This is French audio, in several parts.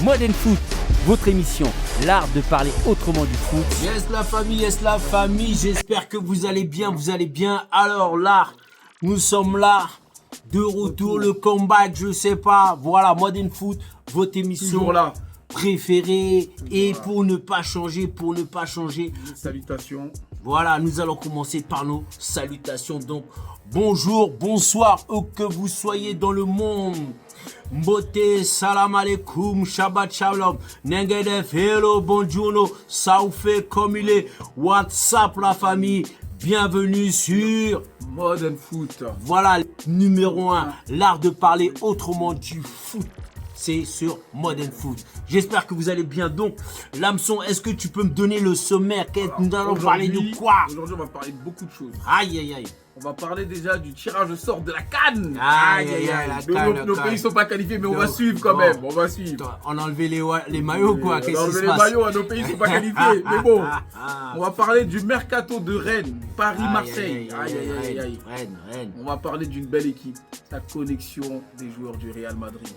Modern Foot, votre émission, l'art de parler autrement du foot. Yes la famille, j'espère que vous allez bien. Alors là, nous sommes là, de retour, le comeback, je sais pas. Voilà, Modern Foot, votre émission là préférée. Et pour ne pas changer, salutations. Voilà, nous allons commencer par nos salutations. Donc, bonjour, bonsoir, où que vous soyez dans le monde. Mbote, salam alaikum, Shabbat shalom, Nengedef, hello, bonjour, Saoufé, comme il est, WhatsApp la famille, bienvenue sur Modern Foot. Voilà, numéro 1, l'art de parler autrement du foot. C'est sur Modern Foot. J'espère que vous allez bien. Donc, Lamson, est-ce que tu peux me donner le sommaire? Nous allons parler de quoi? Aujourd'hui, on va parler de beaucoup de choses. Aïe, aïe, aïe. On va parler déjà du tirage au sort de la CAN. Aïe, aïe, aïe, la CAN. Nos pays ne sont pas qualifiés, mais on va suivre quand même. On va suivre. On a enlevé les maillots, quoi. Qu'est-ce qui se passe? On a enlevé les maillots, nos pays ne sont pas qualifiés. Mais bon, on va parler du mercato de Rennes, Paris-Marseille. Aïe, aïe, aïe. Rennes. On va parler d'une belle équipe, la connexion des joueurs du Real Madrid.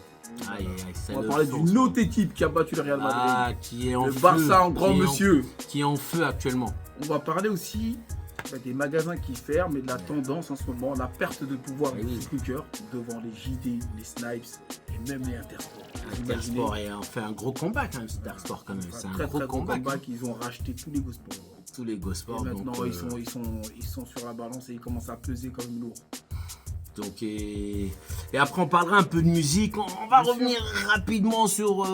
Aïe, aïe, on va parler d'une autre équipe qui a battu le Real Madrid. Qui est en le feu, Barça en grand monsieur. Qui est en feu actuellement. On va parler aussi des magasins qui ferment et de la tendance en ce moment, la perte de pouvoir des scooters devant les JD, les Snipes et même les Intersport. Intersport et on fait un gros combat quand même, Intersport quand même. C'est un gros combat. Ils ont racheté tous les Gosports. Tous les Gosports. Maintenant donc, ils sont sur la balance et ils commencent à peser comme lourd. Donc, et après on parlera un peu de musique. On va revenir rapidement sur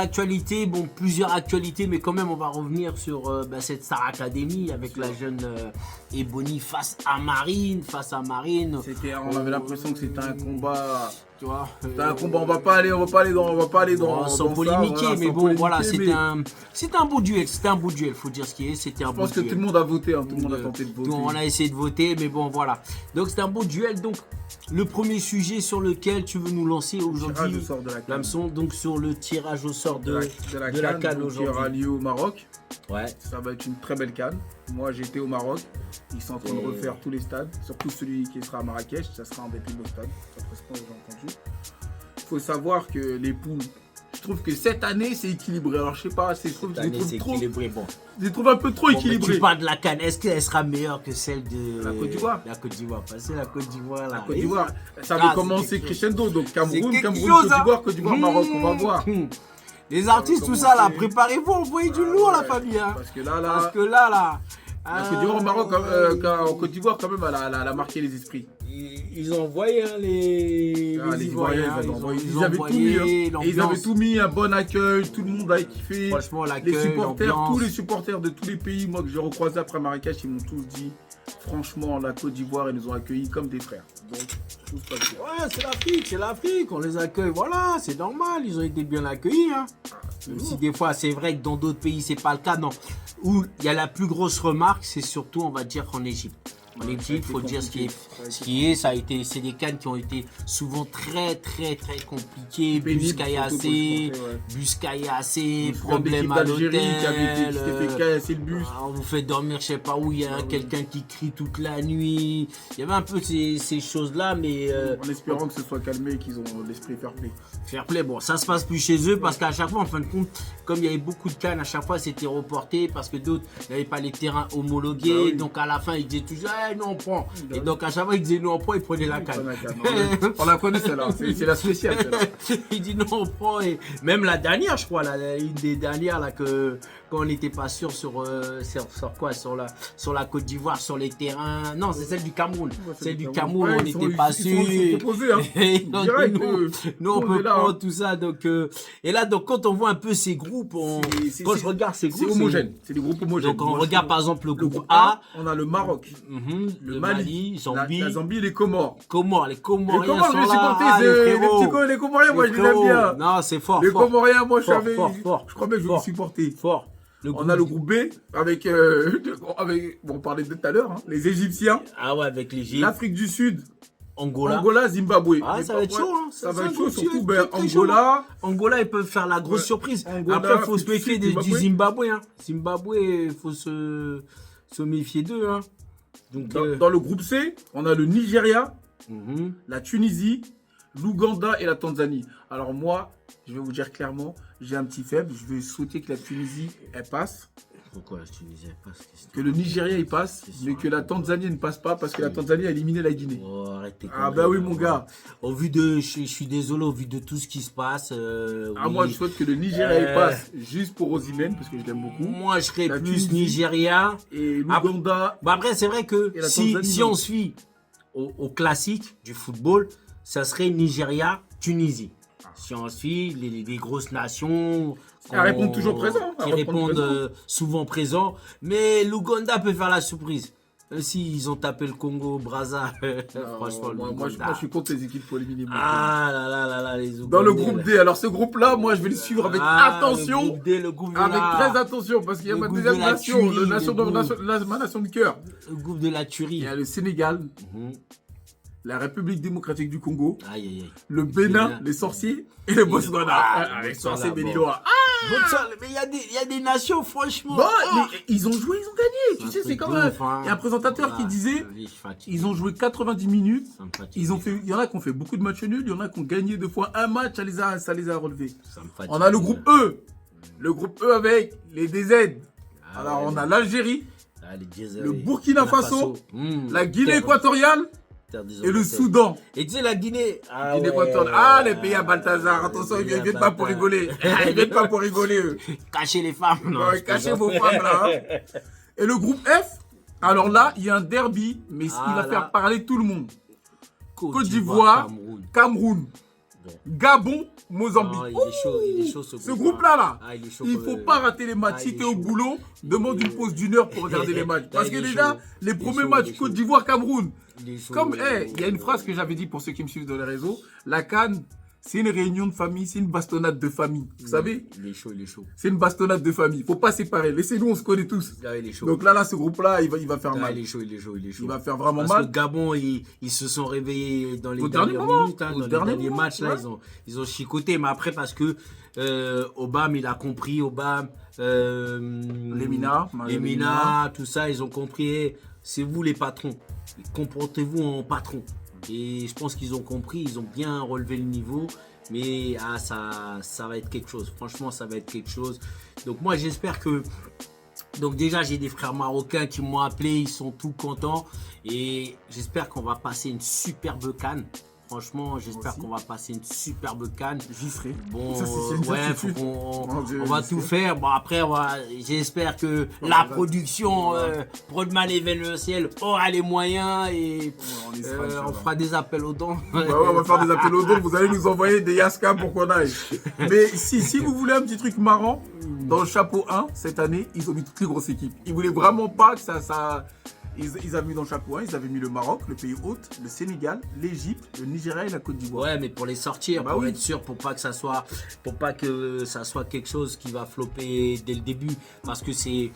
l'actualité. Bon, plusieurs actualités, mais quand même on va revenir sur cette Star Academy avec la jeune Ebony face à Marine. On avait l'impression que c'était un combat. Tu vois, c'était un combat. On va pas aller dans sans polémiquer, mais bon, voilà, c'était un beau duel. Faut dire ce qui est. C'était un beau duel. Je pense que tout le monde a voté. Tout le monde a tenté de voter. On a essayé de voter, mais bon, voilà. Donc c'était un beau duel. Donc le premier sujet sur lequel tu veux nous lancer aujourd'hui, Lamson, donc sur le tirage au sort de la CAN aujourd'hui. Qui aura lieu au Maroc. Ouais. Ça va être une très belle CAN. Moi j'étais au Maroc. Ils sont en train de refaire tous les stades, surtout celui qui sera à Marrakech. Ça sera un des plus beaux stades. D'après ce que j'ai entendu. Il faut savoir que les poules. Je trouve que cette année c'est équilibré. Alors je sais pas, je trouve équilibré. Bon. Je les trouve un peu trop équilibré. Mais tu parles de la CAN, est-ce qu'elle sera meilleure que celle de la Côte d'Ivoire? La Côte d'Ivoire, passer la Côte d'Ivoire là. La Côte d'Ivoire, ça va commencer crescendo. Donc Cameroun, Côte d'Ivoire, Maroc, on va voir. Les artistes, tout ça là, préparez-vous, envoyez du lourd la famille. Hein. Parce que là. La Côte d'Ivoire, au Maroc, en Côte d'Ivoire quand même, elle a marqué les esprits. Ils ont envoyé les Ivoiriens. Ils avaient tout mis, un bon accueil, tout le monde a kiffé. Franchement, l'accueil, tous les supporters de tous les pays, moi que j'ai recroisé après Marrakech, ils m'ont tous dit, franchement, la Côte d'Ivoire, ils nous ont accueillis comme des frères. Donc, tout se passe bien. Ouais, c'est l'Afrique, on les accueille, voilà, c'est normal, ils ont été bien accueillis. Hein. Même si des fois, c'est vrai que dans d'autres pays, c'est pas le cas, non. Où il y a la plus grosse remarque, c'est surtout, on va dire, en Égypte. En Égypte, il faut dire ce qui est. C'est des CAN qui ont été souvent très compliqués. Buscayassé, problème à l'hôtel. Qui s'était fait casser le bus. On vous fait dormir, je sais pas où. Il y a quelqu'un qui crie toute la nuit. Il y avait un peu ces choses-là, mais en espérant que ce soit calmé et qu'ils ont l'esprit fair play. Fair play, bon, ça se passe plus chez eux parce qu'à chaque fois, en fin de compte, comme il y avait beaucoup de CAN, à chaque fois c'était reporté parce que d'autres n'avaient pas les terrains homologués. Bah oui. Donc à la fin, ils disaient toujours nous on prend. Et donc à chaque fois, ils disaient nous on prend, ils prenaient la CAN. On la connaît celle-là, c'est la spéciale celle-là. Il dit non on prend. Et même la dernière, je crois, une des dernières là que quand on n'était pas sûr sur la Côte d'Ivoire, sur les terrains. Non, c'est celle du Cameroun. Celle du Cameroun, on n'était pas sûr. Nous on peut prendre tout ça. Donc, et là, donc, quand on voit un peu ces groupes, quand je regarde ces groupes, c'est homogène. C'est des groupes homogènes. Donc, on regarde par exemple le groupe A. On a le Maroc, le Mali, Zambie, la Zambie et les Comores. Les Comoriens sont là. Les Comoriens, moi je les aime bien. Non, c'est fort. Les Comoriens, moi je crois bien que je vais les supporter. Fort. On a le groupe B avec on parlait de tout à l'heure, les Égyptiens. Ah ouais, avec l'Égypte. L'Afrique du Sud. Angola, Zimbabwe. Ah, ça va être chaud, hein. Ça va être chaud, surtout Angola. Angola, ils peuvent faire la grosse surprise. Après, il faut se méfier du Zimbabwe. Hein. Zimbabwe, il faut se méfier d'eux. Hein. Donc, dans le groupe C, on a le Nigeria, la Tunisie, l'Ouganda et la Tanzanie. Alors moi, je vais vous dire clairement, j'ai un petit faible. Je vais souhaiter que la Tunisie, elle passe. Pourquoi la Tunisie passe? Que le Nigeria, il passe, mais que la Tanzanie ne passe pas parce que la Tanzanie a éliminé la Guinée. Oh, arrête tes Ah conneries, bah oui, là. mon gars. Au vu de, je suis désolé, au vu de tout ce qui se passe. Ah, oui. moi, je souhaite que le Nigeria, il passe juste pour Osimhen parce que je l'aime beaucoup. Moi, je serais La plus Tunisie. Nigeria. Et l'Ouganda. Bah après, c'est vrai que Et la si Tanzanie, on non. suit au classique du football, ça serait Nigeria, Tunisie. Si on suit les grosses nations. Elles répondent toujours présent. Qui Elles répondent répondent présent. souvent présents. Mais l'Ouganda peut faire la surprise. Même s'ils ont tapé le Congo, Brazza. Franchement, moi, je suis contre les équipes pour éliminer. Ah là là là là, les Ougandais. Dans le groupe D. Alors, ce groupe-là, moi, je vais le suivre avec attention. Le groupe D, le groupe de Avec la- très attention, parce qu'il y a Le ma groupe deuxième de la nation, tuerie, le nation le de ma nation de cœur. le groupe de la Il tuerie. y a le Sénégal, Mhm. la République démocratique du Congo, Aïe aïe aïe. le Bénin, Bénin. les sorciers et le Botswana. Ah, le Les sorciers Botswana, béninois. Bon, ça, mais il y a des nations, franchement. Bon, Ah. mais ils ont joué, ils ont gagné. Tu Un sais, c'est truc comme de un, ouf, hein. il y a un présentateur qui Ah, disait, je suis fatigué. ils ont joué 90 minutes. Ça me fatigue. Il y en a qui ont fait beaucoup de matchs nuls, il y en a qui ont gagné 2 fois un match, ça les a relevés. Ça me fatigue. On a le groupe E. Le groupe E avec les DZ. Ah Alors, ouais, on a l'Algérie, Ah, les diesels, le les- Burkina Faso, la Guinée équatoriale et le Soudan. Et tu sais, la Guinée. Ah, Guinée ouais. équatoriale. Ah, les pays à Balthazar. Attention, ils viennent pas pour rigoler. Ils viennent pas pour rigoler, eux. Cachez les femmes. Non, Ouais, je cachez plaisante. vos femmes, là. Hein. Et le groupe F, alors là, il y a un derby, mais Ah, il va là. faire parler tout le monde. Côte d'Ivoire, Cameroun. Cameroun, Bon. Gabon, Mozambique. Ah, il est chaud Ce groupe-là, là. Ah, il est chaud. Il faut pas rater les matchs. Ah, Si il est t'es au chaud. boulot, demande une pause d'une heure pour regarder les matchs. Parce Ah, que il est déjà, chaud. les Il est premiers chaud, matchs il est Côte chaud. d'Ivoire-Cameroun, Il est chaud. comme, il y a une phrase que j'avais dit pour ceux qui me suivent dans les réseaux, la CAN, c'est une réunion de famille, c'est une bastonnade de famille. Vous savez, Il est chaud, il est chaud. c'est une bastonnade de famille. Faut pas séparer. Laissez-nous, on se connaît tous. Ah, il est chaud. Donc là, ce groupe-là, il va faire Ah, mal. il est chaud, il est chaud, il est chaud. Il va faire vraiment Parce que mal. Gabon, ils se sont réveillés dans les Au dernier dernières moment. minutes, hein, Au dans les dernier derniers moment, matchs, là, ouais. ils ont chicoté. Mais après, parce que Obama, il a compris, Obama, Lemina, tout ça, ils ont compris, c'est vous les patrons. Comportez-vous en patron. Et je pense qu'ils ont compris, ils ont bien relevé le niveau. Mais ça va être quelque chose. Franchement, ça va être quelque chose. Donc moi, j'espère que... Donc déjà, j'ai des frères marocains qui m'ont appelé. Ils sont tout contents. Et j'espère qu'on va passer une superbe CAN. Franchement, j'espère Aussi. qu'on va passer une superbe CAN. J'y serai. Bon, Ça, c'est une ouais, certitude. faut qu'on Mon Dieu, on va je tout sais. faire. Bon, après, j'espère que la va- production, Prodman événementiel aura les moyens et on y sera, Inch'Allah. on fera des appels aux dons. Bah ouais, on va faire des appels aux dons. Vous allez nous envoyer des Yaska pour qu'on aille. Mais si vous voulez un petit truc marrant, dans le chapeau 1, cette année, ils ont mis toutes les grosses équipes. Ils voulaient vraiment pas que ça... Ils avaient mis dans le chapeau 1, ils avaient mis le Maroc, le pays hôte, le Sénégal, l'Égypte, le Nigeria et la Côte d'Ivoire. Ouais, mais pour les sortir, Bah pour oui. être sûr, pour pas que ça soit quelque chose qui va flopper dès le début, parce que c'est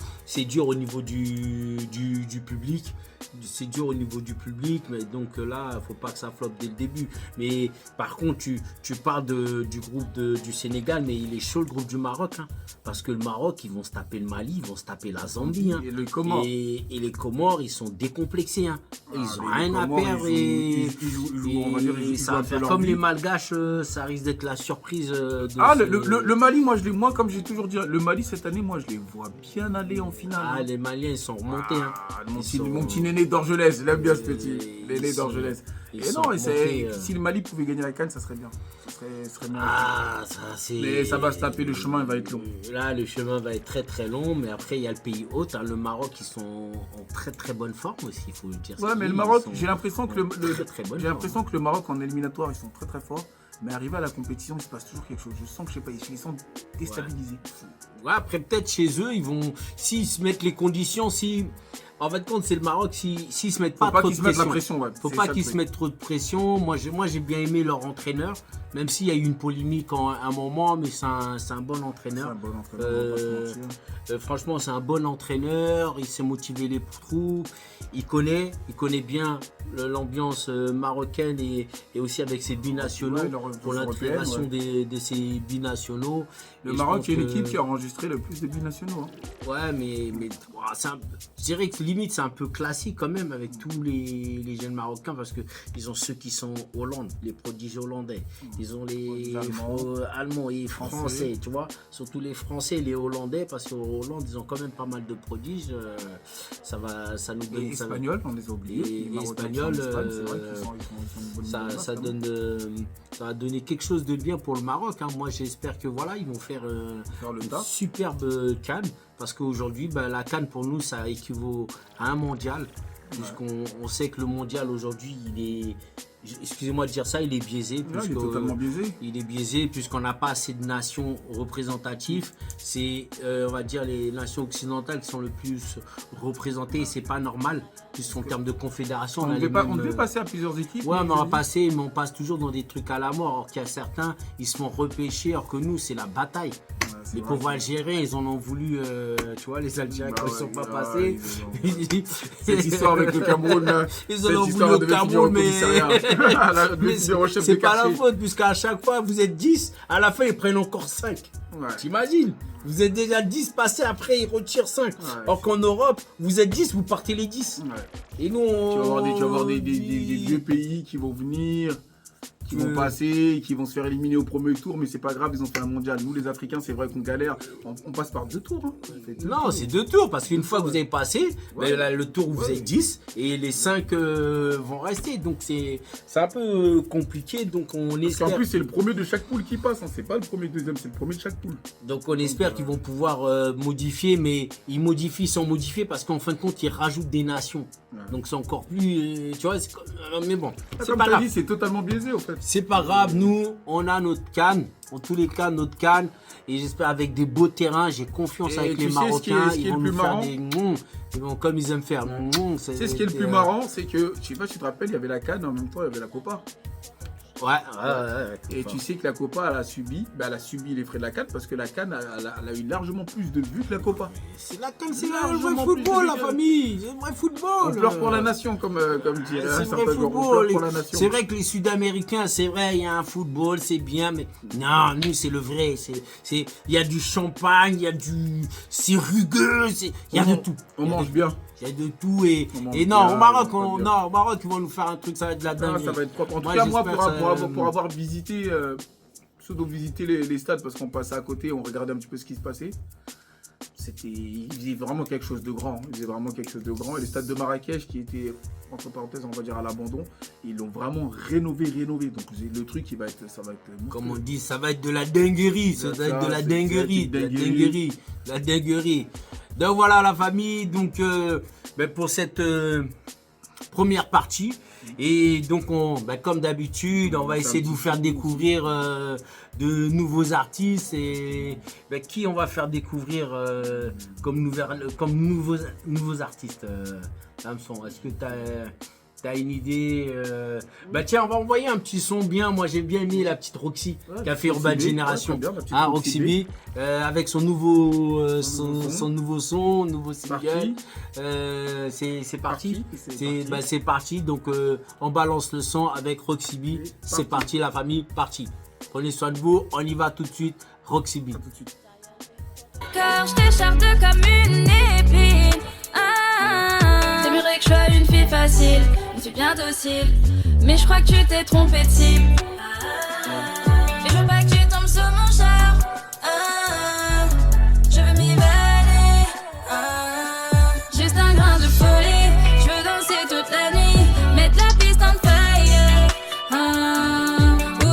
dur au niveau du public. C'est dur au niveau du public, mais donc là, faut pas que ça floppe dès le début. Mais par contre, tu parles du groupe du Sénégal, mais il est chaud le groupe du Maroc, hein, parce que le Maroc, ils vont se taper le Mali, ils vont se taper la Zambie, hein. Et le Comores. Et les Comores, ils sont décomplexés, hein. Ils ont mais les rien à Comores, perdre ils jouent, on va dire, ils ça jouent va un peu faire leur comme vie. les Malgaches, ça risque d'être la surprise. De Ah, ce- le Mali, moi, comme j'ai toujours dit, le Mali cette année, moi, je les vois bien aller en finale. Ah, les Maliens, ils sont remontés. Hein. Ah, Ils mon sont- petit néné d'Orgelès, j'aime bien ce petit. L'aîné ils sont- d'Orgelès. ils Et sont non, remontés, si le Mali pouvait gagner la CAN, ça serait bien. Ça serait bien. Ah, ça c'est. Mais ça va se taper, le chemin, il va être long. Là, le chemin va être très très long, mais après, il y a le pays hôte, hein, le Maroc, ils sont en très très bonne forme aussi, il faut le dire. Ouais, mais Ils le Maroc, sont j'ai l'impression que très, très bonne j'ai forme. l'impression que le Maroc en éliminatoire, ils sont très très forts. Mais arrivé à la compétition, il se passe toujours quelque chose. Je sens que je sais pas, ils sont déstabilisés. Ouais, après, peut-être chez eux, ils vont. S'ils se mettent les conditions, si. En fait, compte, c'est le Maroc, s'ils se mettent Faut pas pas trop qu'ils de se mettent la pression. pression, ouais. Faut C'est pas ça, qu'ils le se truc. mettent trop de pression. Moi, j'ai bien aimé leur entraîneur, même s'il y a eu une polémique à un moment, mais c'est un bon C'est entraîneur. un bon entraîneur, on va pas se Euh, mentir. Franchement, c'est un bon entraîneur. Il sait motiver les troupes. Il connaît bien l'ambiance marocaine et aussi avec ses binationaux Ouais, leur pour ambiance l'intégration européenne, de ces binationaux. Le Et je Maroc, pense c'est une que- équipe qui a rangé enregistré le plus de buts nationaux. Hein. Ouais, mais je dirais que limite c'est un peu classique quand même avec tous les jeunes Marocains parce que ils ont ceux qui sont Hollande, les prodiges hollandais. Ils ont les Allemands et Français, tu vois. Surtout les Français et les Hollandais parce qu'en Hollande ils ont quand même pas mal de prodiges. Ça nous donne. Les Espagnols, on les a oubliés. Les Espagnols, ça va donner quelque chose de bien pour le Maroc. Hein. Moi j'espère que voilà ils vont faire une superbe CAN. Parce qu'aujourd'hui, la CAN pour nous, ça équivaut à un mondial. Puisqu'on sait que le mondial aujourd'hui, il est. Excusez-moi de dire ça, il est biaisé. Il est totalement biaisé. Il est biaisé puisqu'on n'a pas assez de nations représentatives. C'est, on va dire, les nations occidentales qui sont le plus représentées. Et c'est pas normal. Puisqu'en termes de confédération, on devait passer à plusieurs équipes. Ouais, mais on passe toujours dans des trucs à la mort. Alors qu'il y a certains, ils se font repêcher. Alors que nous, c'est la bataille. Les pauvres Algériens, ils en ont voulu, tu vois, les Algériens qui ne sont pas passés. Cette histoire avec le Cameroun, ils en ont voulu au Cameroun, mais c'est pas la faute, puisqu'à chaque fois, vous êtes 10, à la fin, ils prennent encore 5. Ouais. T'imagines? Vous êtes déjà 10 passés, après, ils retirent 5. Ouais. Or qu'en Europe, vous êtes 10, vous partez les 10. Ouais. Et nous, tu vas avoir des vieux pays qui vont venir. Qui vont passer, qui vont se faire éliminer au premier tour, mais c'est pas grave, ils ont fait un mondial. Nous, les Africains, c'est vrai qu'on galère. On passe par 2 tours. Hein. C'est 2 tours, parce qu'une fois que vous avez passé, le tour où vous êtes 10, et les 5 vont rester. Donc, c'est un peu compliqué. Donc, parce qu'en plus, c'est le premier de chaque poule qui passe. Hein. C'est pas le premier, deuxième, c'est le premier de chaque poule. Donc, on espère qu'ils vont pouvoir modifier, mais ils modifient sans modifier, parce qu'en fin de compte, ils rajoutent des nations. Ouais. Donc, c'est encore plus... tu vois, mais bon, c'est pas grave. C'est totalement biaisé, en fait. C'est pas grave, nous, on a notre CAN. En tous les cas, notre CAN. Et j'espère avec des beaux terrains. J'ai confiance avec les Marocains. Ils vont nous faire des... Ils vont comme ils aiment faire. C'est ce qui est le plus marrant, c'est que, je sais pas si tu te rappelles, il y avait la CAN, en même temps, il y avait la Copa. Ouais. Et tu sais que la Copa, elle a subi les frais de la CAN parce que la CAN, elle a eu largement plus de vues que la Copa. C'est la CAN, c'est le vrai football, la famille. C'est le vrai football. On pleure pour la nation, comme dirait un certain joueur. On pleure pour la nation. C'est vrai que les Sud-Américains, c'est vrai, il y a un football, c'est bien, mais non, nous, c'est le vrai. Il y a du champagne, il y a du. C'est rugueux, il y a de tout. On mange bien. Il y a de tout et non, au Maroc, ils vont nous faire un truc, ça va être de la dingue. Ça va être propre. En tout cas, moi, pour avoir visité, pseudo-visité les stades, parce qu'on passait à côté, on regardait un petit peu ce qui se passait. Ils faisaient vraiment quelque chose de grand. Et les stades de Marrakech, qui étaient, entre parenthèses, on va dire à l'abandon, ils l'ont vraiment rénové. Donc le truc, ça va être... Comme on dit, ça va être de la dinguerie. Ça va être de la dinguerie. Donc voilà la famille, donc pour cette première partie. Et donc comme d'habitude, on va essayer de vous faire découvrir de nouveaux artistes. Et qui on va faire découvrir comme nouveaux artistes, Samson, est-ce que t'as une idée tiens, on va envoyer un petit son bien. Moi, j'ai bien aimé la petite Roxy qui a fait Urban Génération. Roxy B, avec son nouveau single. C'est parti. C'est parti. Donc, on balance le son avec Roxy B. C'est parti, la famille. Parti. Prenez soin de vous. On y va tout de suite. Roxy B. Car je t'écharpe comme une épine. T'aimerais que je sois une fille facile, une fille bien docile, mais je crois que tu t'es trompé de cible. Et je veux pas que tu tombes sur mon charme. Je veux m'y valer. Juste un grain de folie. Je veux danser toute la nuit, mettre la piste en fire.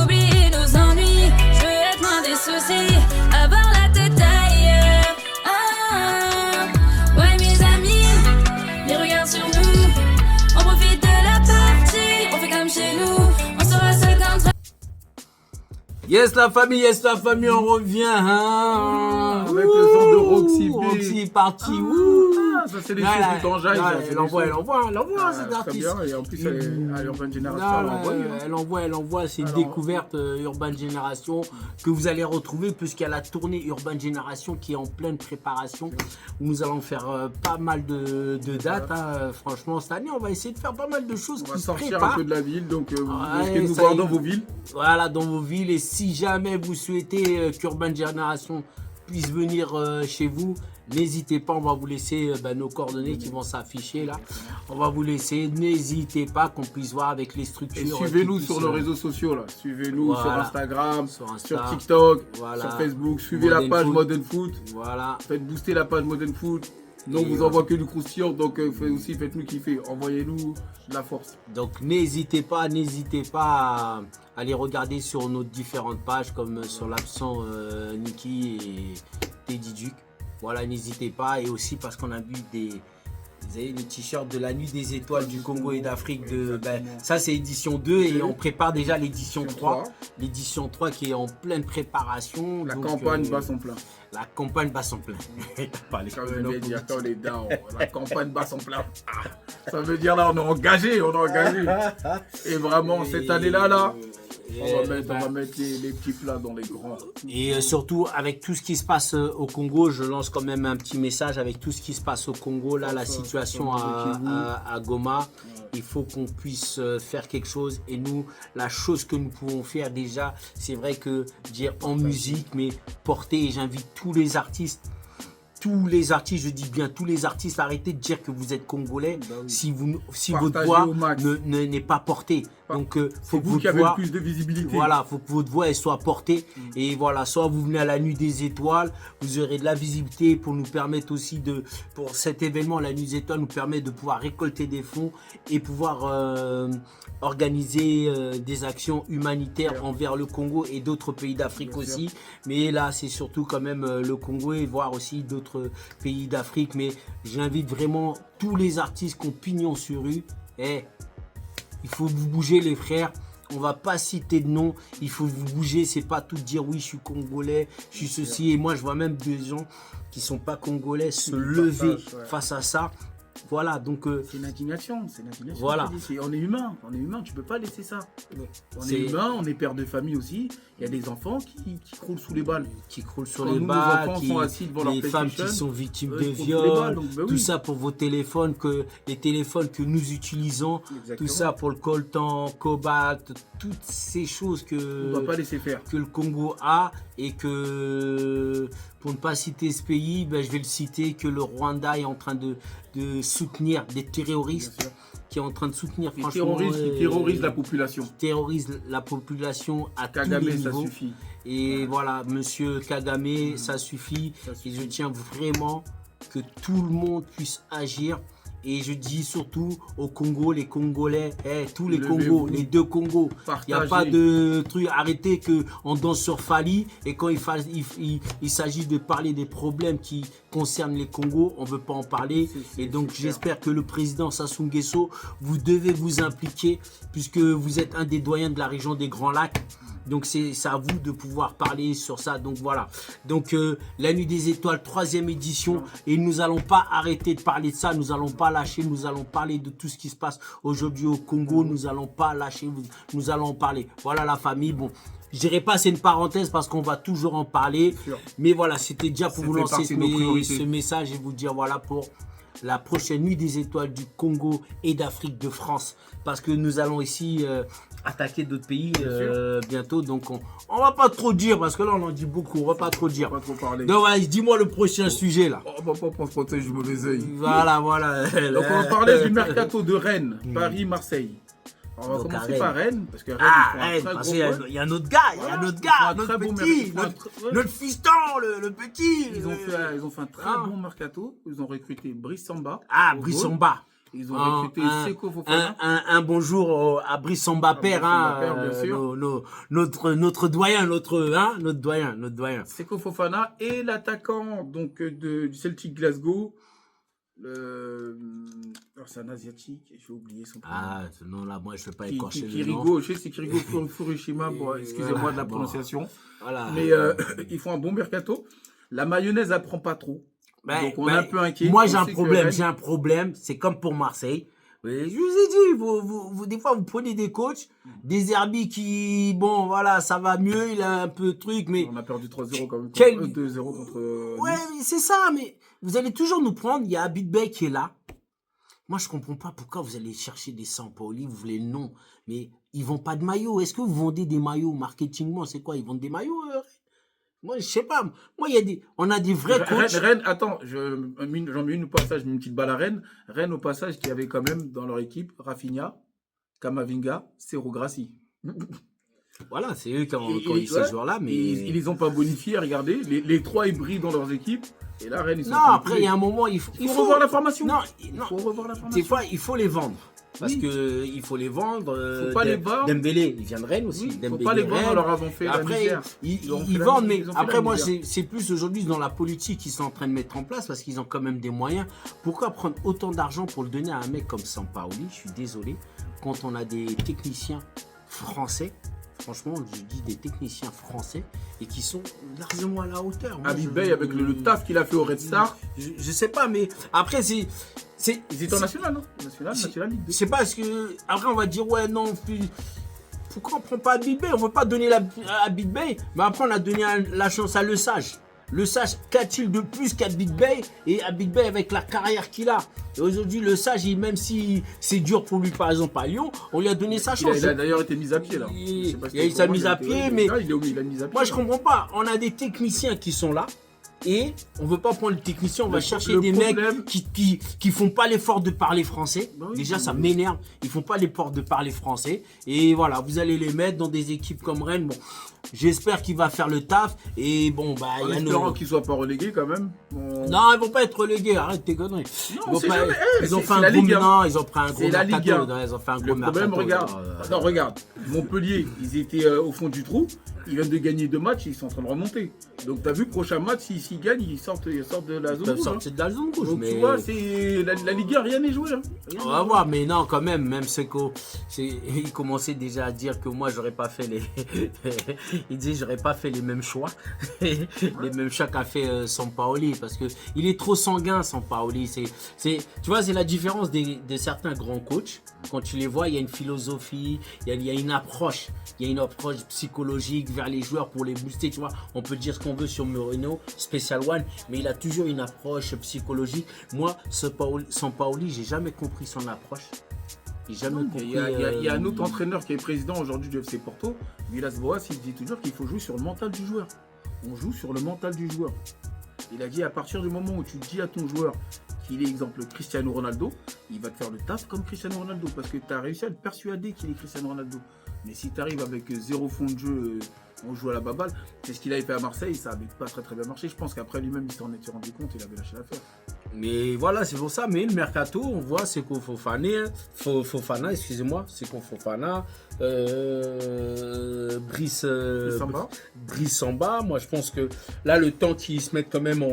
Oublier nos ennuis. Je veux être loin des soucis, avoir la tête ailleurs. Ouais, mes amis, les regards sur nous. On profite de la partie, on fait comme chez nous. On sera seul quand... Yes la famille, on revient avec le son de Roxy B. Roxy est parti. Ça c'est des choses tout en jaille. Elle envoie cet artiste. Et en plus à Urban Génération, elle envoie ses découvertes Urban Génération que vous allez retrouver puisqu'il y a la tournée Urban Génération qui est en pleine préparation. Nous allons faire pas mal de dates. Franchement cette année on va essayer de faire pas mal de choses. On va sortir un peu de la ville, donc vous risquez de nous voir dans vos villes. Voilà, dans vos villes. Et si jamais vous souhaitez qu'Urban Génération puisse venir chez vous, n'hésitez pas, on va vous laisser nos coordonnées qui vont s'afficher là. On va vous laisser, n'hésitez pas qu'on puisse voir avec les structures. Et suivez-nous sur nos réseaux sociaux là. Suivez-nous sur Voilà. Instagram, Sur sur TikTok, Voilà. sur Facebook. Suivez Modern la page Foot. Modern Foot. Voilà. Faites booster la page Modern Foot. Nous, on Et vous envoie que du croustillant, donc faites-nous kiffer. Envoyez-nous de la force. Donc n'hésitez pas à aller regarder sur nos différentes pages comme sur l'absent Niki et Teddy Duke. Voilà, n'hésitez pas. Et aussi parce qu'on a vu vous avez les t-shirts de la nuit des étoiles du Congo et d'Afrique. Ça c'est édition 2 et on prépare déjà l'édition 3. L'édition 3 qui est en pleine préparation. La donc, campagne bat son plein. La campagne bat son plein. Pas les Ça veut dire quand on est down, la campagne bat son plein. Ça veut dire là, on est engagé. Et vraiment, cette année-là, on va mettre les petits plats dans les grands. Et surtout, avec tout ce qui se passe au Congo, je lance quand même un petit message. Avec tout ce qui se passe au Congo, là, la situation à Goma, il faut qu'on puisse faire quelque chose. Et nous, la chose que nous pouvons faire déjà, c'est vrai que dire en musique, mais porter, et j'invite tous les artistes, je dis bien tous les artistes, arrêtez de dire que vous êtes congolais si votre voix n'est pas portée. Donc, faut que vous qui votre avez voix, le plus de visibilité. voilà, faut que votre voix elle soit portée. Et voilà, soit vous venez à la nuit des étoiles, vous aurez de la visibilité pour nous permettre aussi pour cet événement, la nuit des étoiles nous permet de pouvoir récolter des fonds et pouvoir organiser des actions humanitaires envers le Congo et d'autres pays d'Afrique aussi. Mais là, c'est surtout quand même le Congo et voir aussi d'autres pays d'Afrique. Mais j'invite vraiment tous les artistes qui ont pignon sur rue. Il faut vous bouger les frères. On va pas citer de nom. Il faut vous bouger. C'est pas tout dire oui je suis congolais, je suis ceci. Et moi je vois même des gens qui sont pas congolais se lever face à ça. Voilà, donc c'est une indignation, Voilà. On est humain, tu peux pas laisser ça. On est humain, on est père de famille aussi. Il y a des enfants qui croulent sous les balles. Qui croulent sur Quand les nous, balles, nos enfants sont assis devant leur les femmes qui PlayStation, sont victimes de ils croulent sous les viols, balles, donc, tout ça pour vos téléphones, les téléphones que nous utilisons, tout ça pour le coltan, cobalt, toutes ces choses on ne doit pas laisser faire. que le Congo a et que, pour ne pas citer ce pays, je vais le citer, que le Rwanda est en train de soutenir des terroristes, qui est en train de soutenir Les franchement... terroristes qui terrorisent la population. Qui terrorisent la population à Kagame, tous les ça niveaux. suffit. Et voilà, monsieur Kagame, ça suffit. Et je tiens vraiment que tout le monde puisse agir. Et je dis surtout au Congo, les Congolais, tous les Congos, les deux Congos. Il n'y a pas de truc, arrêtez qu'on danse sur Fali. Et quand il s'agit de parler des problèmes qui concernent les Congos, on ne veut pas en parler. Et donc j'espère que le président Sassou Nguesso, vous devez vous impliquer puisque vous êtes un des doyens de la région des Grands Lacs. Donc c'est à vous de pouvoir parler sur ça. Donc voilà. Donc la nuit des étoiles, 3e édition. Et nous n'allons pas arrêter de parler de ça. Nous n'allons pas lâcher. Nous allons parler de tout ce qui se passe aujourd'hui au Congo. Nous n'allons pas lâcher. Nous allons en parler. Voilà la famille. Bon. Je dirais pas c'est une parenthèse parce qu'on va toujours en parler. Mais voilà, c'était déjà pour vous lancer ce message et vous dire voilà pour la prochaine nuit des étoiles du Congo et d'Afrique de France. Parce que nous allons ici attaquer d'autres pays bientôt. Donc on va pas trop dire parce que là on en dit beaucoup. On va pas trop dire. On va pas trop parler. Donc voilà, dis-moi le prochain sujet là. On va pas protéger du mauvais œil. Voilà. Donc on va parler du mercato de Rennes, Paris-Marseille. On va commencer par Rennes, parce que Rennes, Rennes, parce qu'il y a un autre gars, notre petit, notre fiston, le petit. Ils ont fait un très bon mercato. Ils ont recruté Brice Samba. Brice Samba. Ils ont recruté Seko Fofana. Un bonjour à Brice Samba père, notre doyen, notre doyen. Seko Fofana et l'attaquant donc du Celtic Glasgow. Alors c'est un asiatique, j'ai oublié son prénom. Ce nom-là, moi je ne vais pas écorcher le nom. Kirigo, je sais c'est Kirigo Furushima, excusez-moi de la prononciation. Voilà. Mais ils font un bon mercato. La mayonnaise, elle prend pas trop. Donc on est un peu inquiet. Moi j'ai un problème, c'est comme pour Marseille. Je vous ai dit, des fois vous prenez des coachs, des Herbis qui, bon voilà, ça va mieux, il a un peu de truc, mais... On a perdu 3-0 quand même, 2-0 contre... Ouais, mais c'est ça, mais vous allez toujours nous prendre, il y a Abid Bey qui est là. Moi je comprends pas pourquoi vous allez chercher des Sampaoli, vous voulez le nom, mais ils vendent pas de maillots. Est-ce que vous vendez des maillots marketingement? C'est quoi, ils vendent des maillots Moi, je sais pas. Moi, on a des vrais coachs. Rennes, attends, j'en mets une au passage, une petite balle à Rennes. Rennes, au passage, qui avait quand même dans leur équipe Rafinha, Kamavinga, Serhou Grassi. Voilà, c'est eux qui ont eu ces joueurs-là. Mais ils les ont pas bonifiés, regardez. Les trois, ils brillent dans leurs équipes. Et là, Rennes, ils sont. Non, après, il y a un moment, il faut revoir la formation. Non, il faut revoir la formation. Des fois, il faut les vendre. Parce que il faut les vendre. Faut pas les vendre. Dembélé, il vient de Rennes aussi. Il faut pas les vendre, alors avant fait après, la misère. Ils vendent, mais après, moi, c'est plus aujourd'hui dans la politique qu'ils sont en train de mettre en place parce qu'ils ont quand même des moyens. Pourquoi prendre autant d'argent pour le donner à un mec comme Sampaoli? Je suis désolé. Quand on a des techniciens français, franchement, je dis des techniciens français et qui sont largement à la hauteur. Habib Beye, avec le taf qu'il a fait au Red Star. Je sais pas, mais après, ils étaient en national, non? National Ligue 2. C'est parce que après on va dire ouais non pourquoi on prend pas Habib Beye? On veut pas donner à Habib Beye, mais après on a donné la chance à Le Sage. Le Sage, qu'a-t-il de plus qu'Habib Beye? Et Habib Beye avec la carrière qu'il a. Et aujourd'hui, Le Sage, même si c'est dur pour lui, par exemple, à Lyon, on lui a donné sa chance. Il a d'ailleurs été mis à pied, là. Il a eu sa mise à pied, mais il a mis à pied, moi, je comprends pas. On a des techniciens qui sont là. Et on veut pas prendre le technicien, on va chercher des mecs qui font pas l'effort de parler français. Déjà, ça m'énerve. Ils font pas l'effort de parler français. Et voilà, vous allez les mettre dans des équipes comme Rennes. Bon, j'espère qu'il va faire le taf. Et bon, bah, il y a espérant qu'ils soient pas relégués quand même. Non, ils vont pas être relégués. Arrête tes conneries. Ils ont fait un gros mercato. Ils ont pris un gros mercato. Ils ont fait un gros mercato. Le problème, regarde. Montpellier, ils étaient au fond du trou. Ils viennent de gagner 2 matchs, ils sont en train de remonter. Donc tu as vu, prochain match, s'ils gagnent, ils sortent de la zone rouge. De la zone rouge. Donc mais... tu vois, c'est la Ligue 1, rien n'est joué. Hein. On va voir, mais non, quand même Seco, il commençait déjà à dire que moi, j'aurais pas fait il disait, j'aurais pas fait les mêmes choix. Les mêmes choix qu'a fait Sampaoli, parce que il est trop sanguin, Sampaoli. Tu vois, c'est la différence de certains grands coachs. Quand tu les vois, il y a une philosophie, il y a une approche. Il y a une approche psychologique vers les joueurs pour les booster, tu vois. On peut dire ce qu'on veut sur Mourinho, Special One, mais il a toujours une approche psychologique. Moi, Sampaoli, j'ai jamais compris son approche. J'ai jamais compris. Il y a un autre entraîneur qui est président aujourd'hui du FC Porto, Villas-Boas, il dit toujours qu'il faut jouer sur le mental du joueur. On joue sur le mental du joueur. Il a dit à partir du moment où tu dis à ton joueur qu'il est exemple Cristiano Ronaldo, il va te faire le taf comme Cristiano Ronaldo parce que tu as réussi à le persuader qu'il est Cristiano Ronaldo. Mais si tu arrives avec 0 fond de jeu, on joue à la baballe, c'est ce qu'il avait fait à Marseille, ça n'avait pas très bien marché. Je pense qu'après lui-même, il s'en était rendu compte, il avait lâché l'affaire. Mais voilà, c'est pour ça. Mais le mercato, on voit Seko Fofana, excusez-moi, Seko Fofana, Brice Samba. Moi, je pense que là, le temps qu'ils se mettent quand même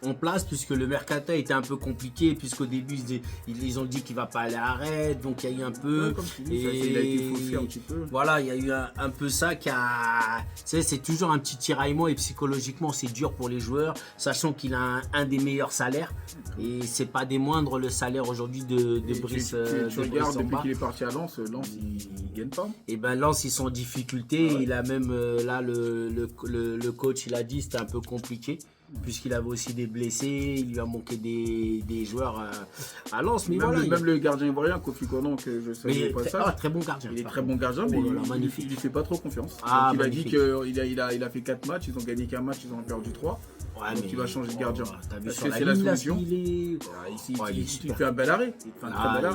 en place, puisque le mercato était un peu compliqué, puisqu'au début ils ont dit qu'il va pas aller à Rennes, donc il y a eu un peu, ouais, comme tu dis, il a été faussé un petit peu. Voilà, il y a eu un peu ça qui a, c'est toujours un petit tiraillement et psychologiquement c'est dur pour les joueurs, sachant qu'il a un des meilleurs salaires et c'est pas des moindres le salaire aujourd'hui de Brice. Tu regardes depuis qu'il est parti à Lens, il gagne pas. Et ben Lens ils sont en difficulté, ouais. Il a même là le coach il a dit c'était un peu compliqué. Puisqu'il avait aussi des blessés, il lui a manqué des joueurs à Lens. Mais même le gardien ivoirien, Kofi Konan, que je savais pas ça. Très bon gardien. Il est très bon gardien, mais il lui fait pas trop confiance. Il a dit qu'il a fait 4 matchs, ils ont gagné qu'un match, ils ont perdu 3. Ouais, donc il va changer de gardien. Parce que c'est la solution. Il fait un bel arrêt.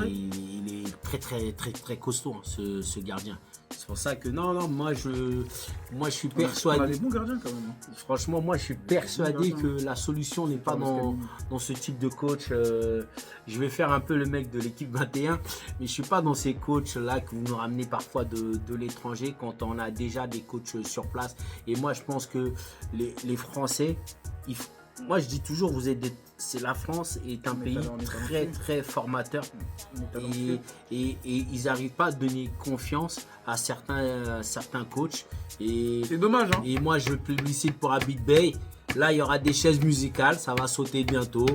Il est très costaud, hein, ce gardien. C'est pour ça que moi je suis persuadé. On a des bons gardiens quand même. Franchement, moi je suis persuadé que la solution n'est pas dans ce type de coach. Je vais faire un peu le mec de l'équipe 21, mais je suis pas dans ces coachs là que vous nous ramenez parfois de l'étranger quand on a déjà des coachs sur place. Et moi je pense que les Français, moi je dis toujours la France est un pays très formateur et ils n'arrivent pas à donner confiance à certains coachs. C'est dommage. Hein. Et moi je publicite pour Habib Beye. Là, il y aura des chaises musicales, ça va sauter bientôt.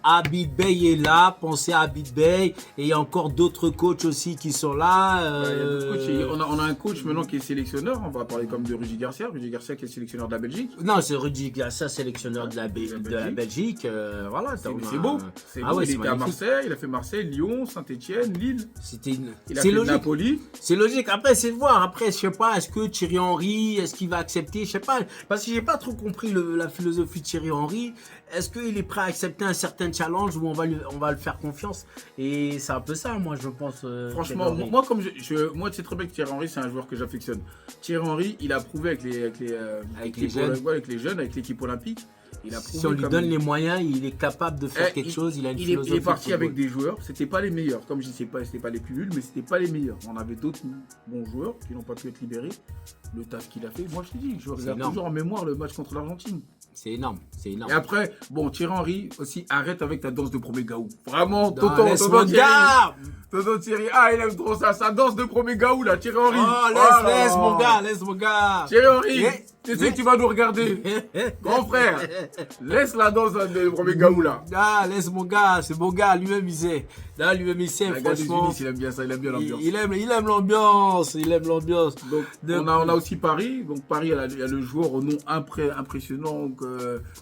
Habib Bey est là, pensez à Habib Bey. Et il y a encore d'autres coachs aussi qui sont là. Il y a d'autres coachs. On a un coach maintenant qui est sélectionneur. On va parler comme de Rudy Garcia. Rudy Garcia qui est sélectionneur de la Belgique. Non, c'est Rudy Garcia, sélectionneur de la Belgique. Voilà, c'est beau. C'est beau. Il était à Marseille, il a fait Marseille, Lyon, Saint-Etienne, Lille. Il a fait logique. Napoli. C'est logique. Après, c'est de voir. Après, je sais pas, est-ce que Thierry Henry, est-ce qu'il va accepter? Je sais pas. Parce que j'ai pas trop compris la philosophie de Thierry Henry. Est-ce qu'il est prêt à accepter un certain challenge où on va le faire confiance? Et c'est un peu ça, moi, je pense. Franchement, moi, comme moi, tu sais très bien que Thierry Henry, c'est un joueur que j'affectionne. Thierry Henry, il a prouvé avec les jeunes, avec l'équipe olympique. Si on lui donne les moyens, il est capable de faire quelque chose. Il a une philosophie. Il est parti avec des joueurs. C'était pas les meilleurs. Comme je dis, c'était pas les plus nuls, mais c'était pas les meilleurs. On avait d'autres bons joueurs qui n'ont pas pu être libérés. Le taf qu'il a fait, moi je te dis, je regarde toujours en mémoire le match contre l'Argentine. C'est énorme, c'est énorme. Et après, bon, Thierry Henry aussi, arrête avec ta danse de premier gaou. Vraiment, Tonton Thierry, il aime trop ça, sa danse de premier gaou là, Thierry Henry. Oh, laisse mon gars. Thierry Henry, tu sais que tu vas nous regarder. Grand frère, laisse la danse de premier gaou là. Laisse mon gars, c'est mon gars, lui-même il sait. Là, lui-même il sait, franchement. Il aime bien ça, il aime bien l'ambiance. Il aime l'ambiance, Donc, on a aussi Paris. Donc, Paris, il y a le joueur au nom impressionnant.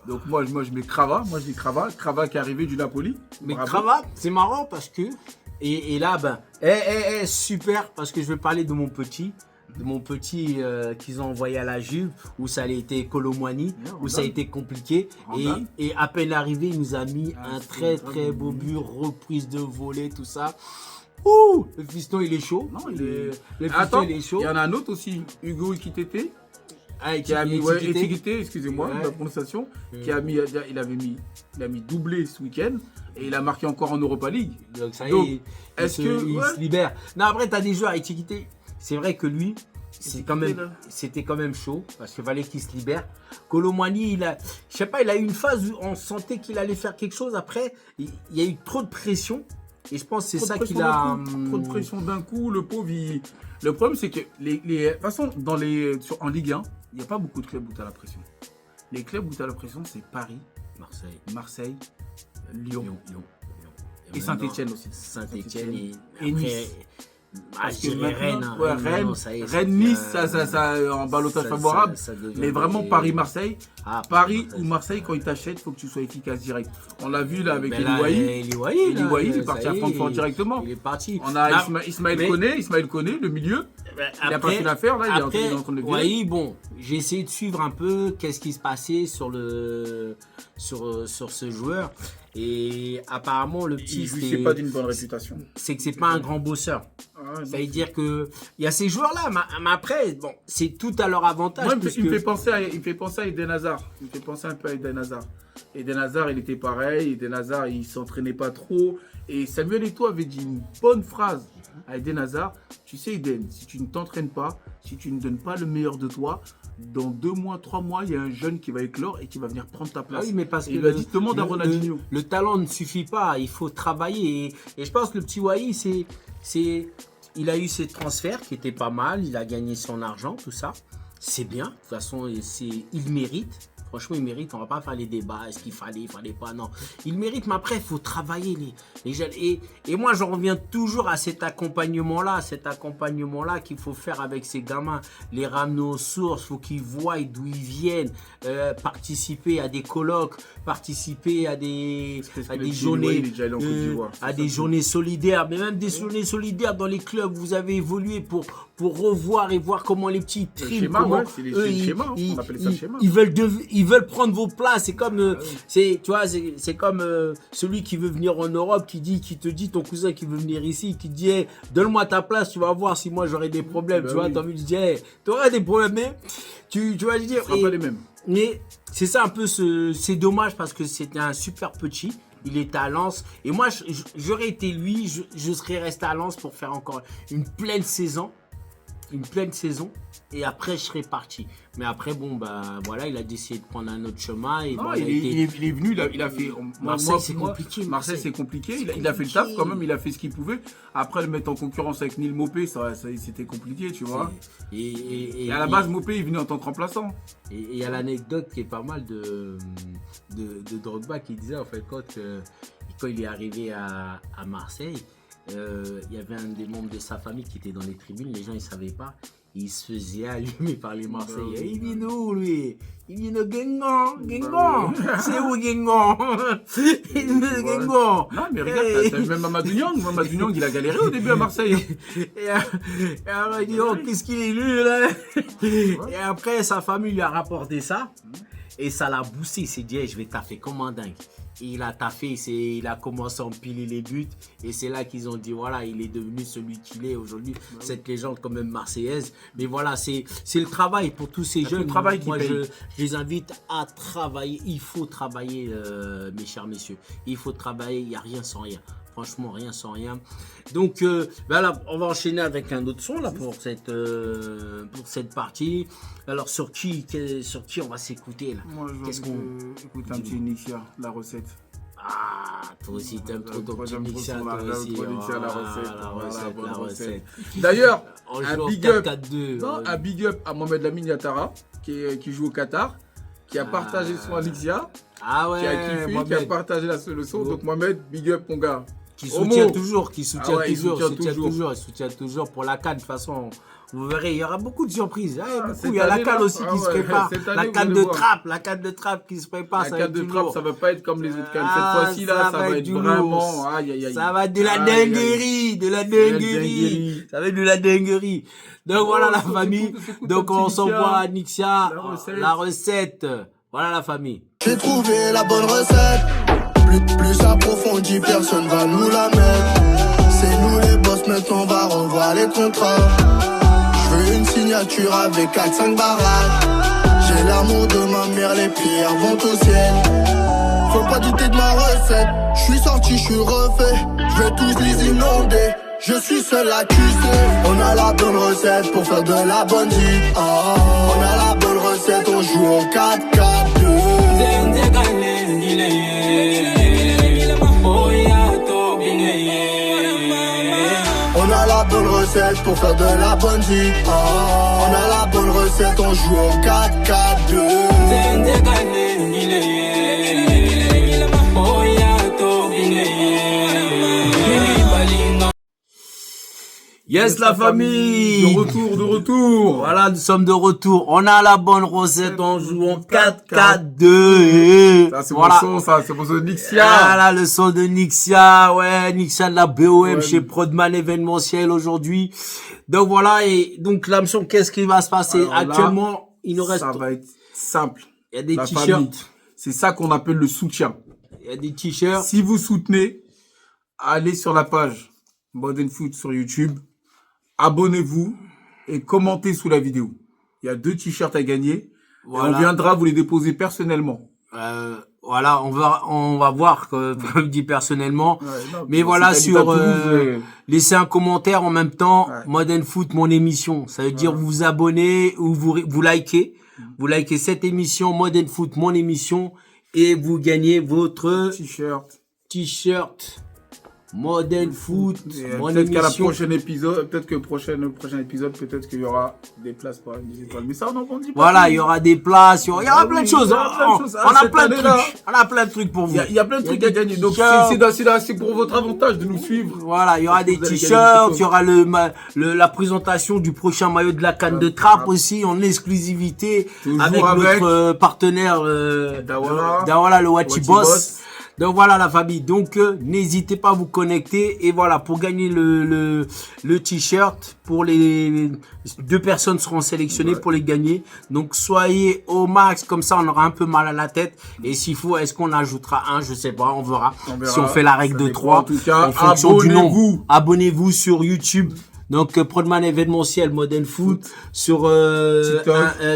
Donc, moi, je mets Crava. Moi, je dis Crava. Crava qui est arrivé du Napoli. Mais Crava, c'est marrant parce que. Et là, super, parce que je vais parler de mon petit. Qu'ils ont envoyé à la Juve, où ça a été Colomwani, où ça a été compliqué. Et à peine arrivé, il nous a mis un très beau but, reprise de volée, tout ça. Ouh, le fiston, il est chaud. Non, le fiston, il est chaud. Il y en a un autre aussi, Hugo Ekitike. Qui a mis Ekitike, excusez-moi, la prononciation. Il a mis doublé ce week-end. Et il a marqué encore en Europa League. Donc ça y est, il se libère. Non, après, tu as des joueurs à Ekitike. C'est vrai que lui, c'était quand même chaud parce qu'il fallait qu'il se libère. Colomwani, il a eu une phase où on sentait qu'il allait faire quelque chose. Après, il y a eu trop de pression. Et je pense que c'est ça qu'il a. Trop de pression d'un coup, le pauvre. Le problème, c'est que de toute façon, en Ligue 1, il n'y a pas beaucoup de clubs où tu as la pression. Les clubs où tu as la pression, c'est Paris, Marseille, Lyon. Et Saint-Etienne aussi. Saint-Etienne et Nice. Parce que Rennes, Nice, ça en ballottage favorable. Mais vraiment Paris-Marseille. Paris ou Marseille, quand ils t'achètent, il faut que tu sois efficace direct. On l'a vu là avec Eli Wahi, il est parti à Francfort directement. Il est parti. On a Ismaël Koné, le milieu. Il n'a pas fait l'affaire là, il est en train de le virer. Oui, bon, j'ai essayé de suivre un peu qu'est-ce qui se passait sur ce joueur. Et apparemment, le petit. Il jouissait pas d'une bonne réputation. C'est que c'est pas un grand bosseur. Ça veut dire que il y a ces joueurs-là, mais après, bon, c'est tout à leur avantage. Moi, il me fait penser à Eden Hazard. Il me fait penser un peu à Eden Hazard. Eden Hazard, il était pareil. Eden Hazard, il s'entraînait pas trop. Et Samuel Eto'o avait dit une bonne phrase à Eden Hazard. Tu sais, Eden, si tu ne t'entraînes pas, si tu ne donnes pas le meilleur de toi, dans 2 mois, 3 mois, il y a un jeune qui va éclore et qui va venir prendre ta place. Oui, mais parce que il a dit, demande à Ronaldinho. Le talent ne suffit pas, il faut travailler. Et je pense que le petit Wahi, il a eu ses transferts qui étaient pas mal, il a gagné son argent, tout ça. C'est bien, de toute façon, il mérite. Franchement, il mérite. On va pas faire les débats. Est-ce qu'il fallait, il fallait pas. Non. Il mérite, mais après, il faut travailler les jeunes. Et moi, je reviens toujours à cet accompagnement-là qu'il faut faire avec ces gamins. Les ramener aux sources. Il faut qu'ils voient d'où ils viennent. Participer à des colloques, participer à des journées, journées solidaires. Mais même des journées solidaires dans les clubs où vous avez évolué pour revoir et voir comment les petits triment. Ils veulent prendre vos places. C'est comme, c'est comme celui qui veut venir en Europe, qui te dit, ton cousin qui veut venir ici, qui dit, hey, donne-moi ta place, tu vas voir si moi j'aurai des problèmes. Tu vois, t'as envie de dire, hey, tu auras des problèmes, mais tu vas lui dire. Ce sera pas les mêmes. Mais c'est ça un peu, c'est dommage parce que c'était un super petit. Il était à Lens. Et moi, j'aurais été lui, je serais resté à Lens pour faire encore une pleine saison. une pleine saison et après je serais parti. Mais après, bon, bah voilà, il a décidé de prendre un autre chemin. Et Non, bon, il est venu, il a fait. Marseille, c'est compliqué. Marseille, c'est compliqué. Il a fait le taf quand même, il a fait ce qu'il pouvait. Après, le mettre en concurrence avec Neil Maupay, c'était compliqué, tu vois. Et à la base, Maupay, il venait en tant que remplaçant. Et il y a l'anecdote qui est pas mal de Drogba qui disait en fait quand il est arrivé à Marseille, il y avait un des membres de sa famille qui était dans les tribunes, les gens ils savaient pas, il se faisait allumer par les Marseillais. Il vient d'où lui? Il vient de Guingamp. C'est où Guingamp? Il vient de Guingamp. Non mais regarde, t'as vu même Mamadou Niang, il a galéré au début à Marseille. Et après il dit oh qu'est-ce qu'il est nul là. Et après sa famille lui a rapporté ça. Et ça l'a boosté, il s'est dit hey, je vais taffer comme un dingue. Et il a taffé, il a commencé à empiler les buts. Et c'est là qu'ils ont dit voilà, il est devenu celui qu'il est aujourd'hui. Cette légende quand même marseillaise. Mais voilà, c'est le travail pour tous ces jeunes. Travail qui Moi, paye. je les invite à travailler. Il faut travailler, mes chers messieurs. Il faut travailler, il n'y a rien sans rien. Franchement, rien sans rien. Donc, voilà, on va enchaîner avec un autre son là pour cette partie. Alors, sur qui on va s'écouter là? Moi, Qu'est-ce je écoute un petit Nixia, la recette. Ah, toi aussi, t'aimes trop ton petit Nixia, la toi aussi. recette. La recette. D'ailleurs, On un joue en big up, 4-4-2. un big up à Mohamed Lamine Yattara, qui joue au Qatar, qui a partagé son Nixia, Ah ouais, qui a kiffé, qui a Mohamed, partagé le son. Donc Mohamed, big up mon gars. qui soutient Homo. toujours, il soutient toujours pour la CAN. De toute façon, vous verrez, il y aura beaucoup de surprises. cette Il y a la année, CAN là, aussi qui se prépare. cette année, La vous CAN allez de voir. trappe, la CAN de trappe qui se prépare. La ça va canne être de du trappe, lourd. ça va pas être comme les autres cannes. Ah, Cette fois-ci, là, ça va être du vraiment. lourd. Aïe, aïe, aïe. Ça va être de la Aïe, aïe, aïe. dinguerie, de la dinguerie. Ça va être de la dinguerie. Donc voilà la famille. Donc on s'envoie à Nixia, la recette. Voilà la famille. J'ai trouvé la bonne recette. Plus approfondie, personne va nous la mettre. C'est nous les boss, maintenant on va revoir les contrats. Je veux une signature avec 4-5 baraques. J'ai l'amour de ma mère, les prières vont au ciel. Faut pas douter de ma recette. Je suis sorti, je suis refait. Je vais tous les inonder. Je suis seul accusé. On a la bonne recette pour faire de la bonne vie. On a la bonne recette, on joue au 4-4-2. On a la bonne recette pour faire de la bonne vie. On a la bonne recette, on joue au 4-4-2. Yes la famille. De retour. Voilà, nous sommes de retour. On a la bonne recette, on joue en 4-4-2. Ça, c'est Voilà. mon son, ça. C'est mon son Nixia. Voilà le son de Nixia, ouais, Nixia de la BOM Ouais. chez Prodman événementiel aujourd'hui. Donc voilà, et donc l'hameçon, qu'est-ce qui va se passer? Alors là, actuellement? Il nous reste, Ça va être simple. il y a des La t-shirts, famille. C'est ça qu'on appelle le soutien. il y a des t-shirts. Si vous soutenez, allez sur la page Modern Foot sur YouTube, abonnez-vous et commentez sous la vidéo. Il y a 2 t-shirts à gagner. Et Voilà. on viendra vous les déposer personnellement. Voilà, on va voir, comme je dis personnellement. Ouais, non, Mais si voilà, t'habites sur, à Toulouse, laissez un commentaire en même temps. Ouais. Modern Foot, mon émission. Ça veut dire vous vous abonnez ou vous likez. Vous likez cette émission, Modern Foot, mon émission. Et vous gagnez votre t-shirt. t-shirt Modern Foot, Et mon peut-être qu'à la émission. prochaine épisode, peut-être que le prochain épisode, peut-être qu'il y aura des places pour les étoiles. Mais ça, on n'en dit pas. Voilà, il y aura des places, il y aura Ah plein de oui, choses. il y aura plein de choses. On a Cette plein de année-là, trucs. On a plein de trucs pour vous. Il y a plein de trucs à gagner. Donc, c'est pour votre avantage de nous suivre. Voilà, il y aura des Vous allez gagner t-shirts, quelque il y aura la présentation du prochain maillot de la canne de trappe aussi en exclusivité Toujours avec avec notre partenaire Dawala, le Wachi Boss. Donc voilà la famille. Donc n'hésitez pas à vous connecter et voilà pour gagner le t-shirt, pour les 2 personnes seront sélectionnées pour les gagner. Donc soyez au max, comme ça on aura un peu mal à la tête et s'il faut est-ce qu'on ajoutera un, je sais pas, on verra. Si on fait la règle de 3 En tout cas, en fonction du nombre. abonnez-vous. Abonnez-vous sur YouTube. Donc Prodman événementiel Modern Foot sur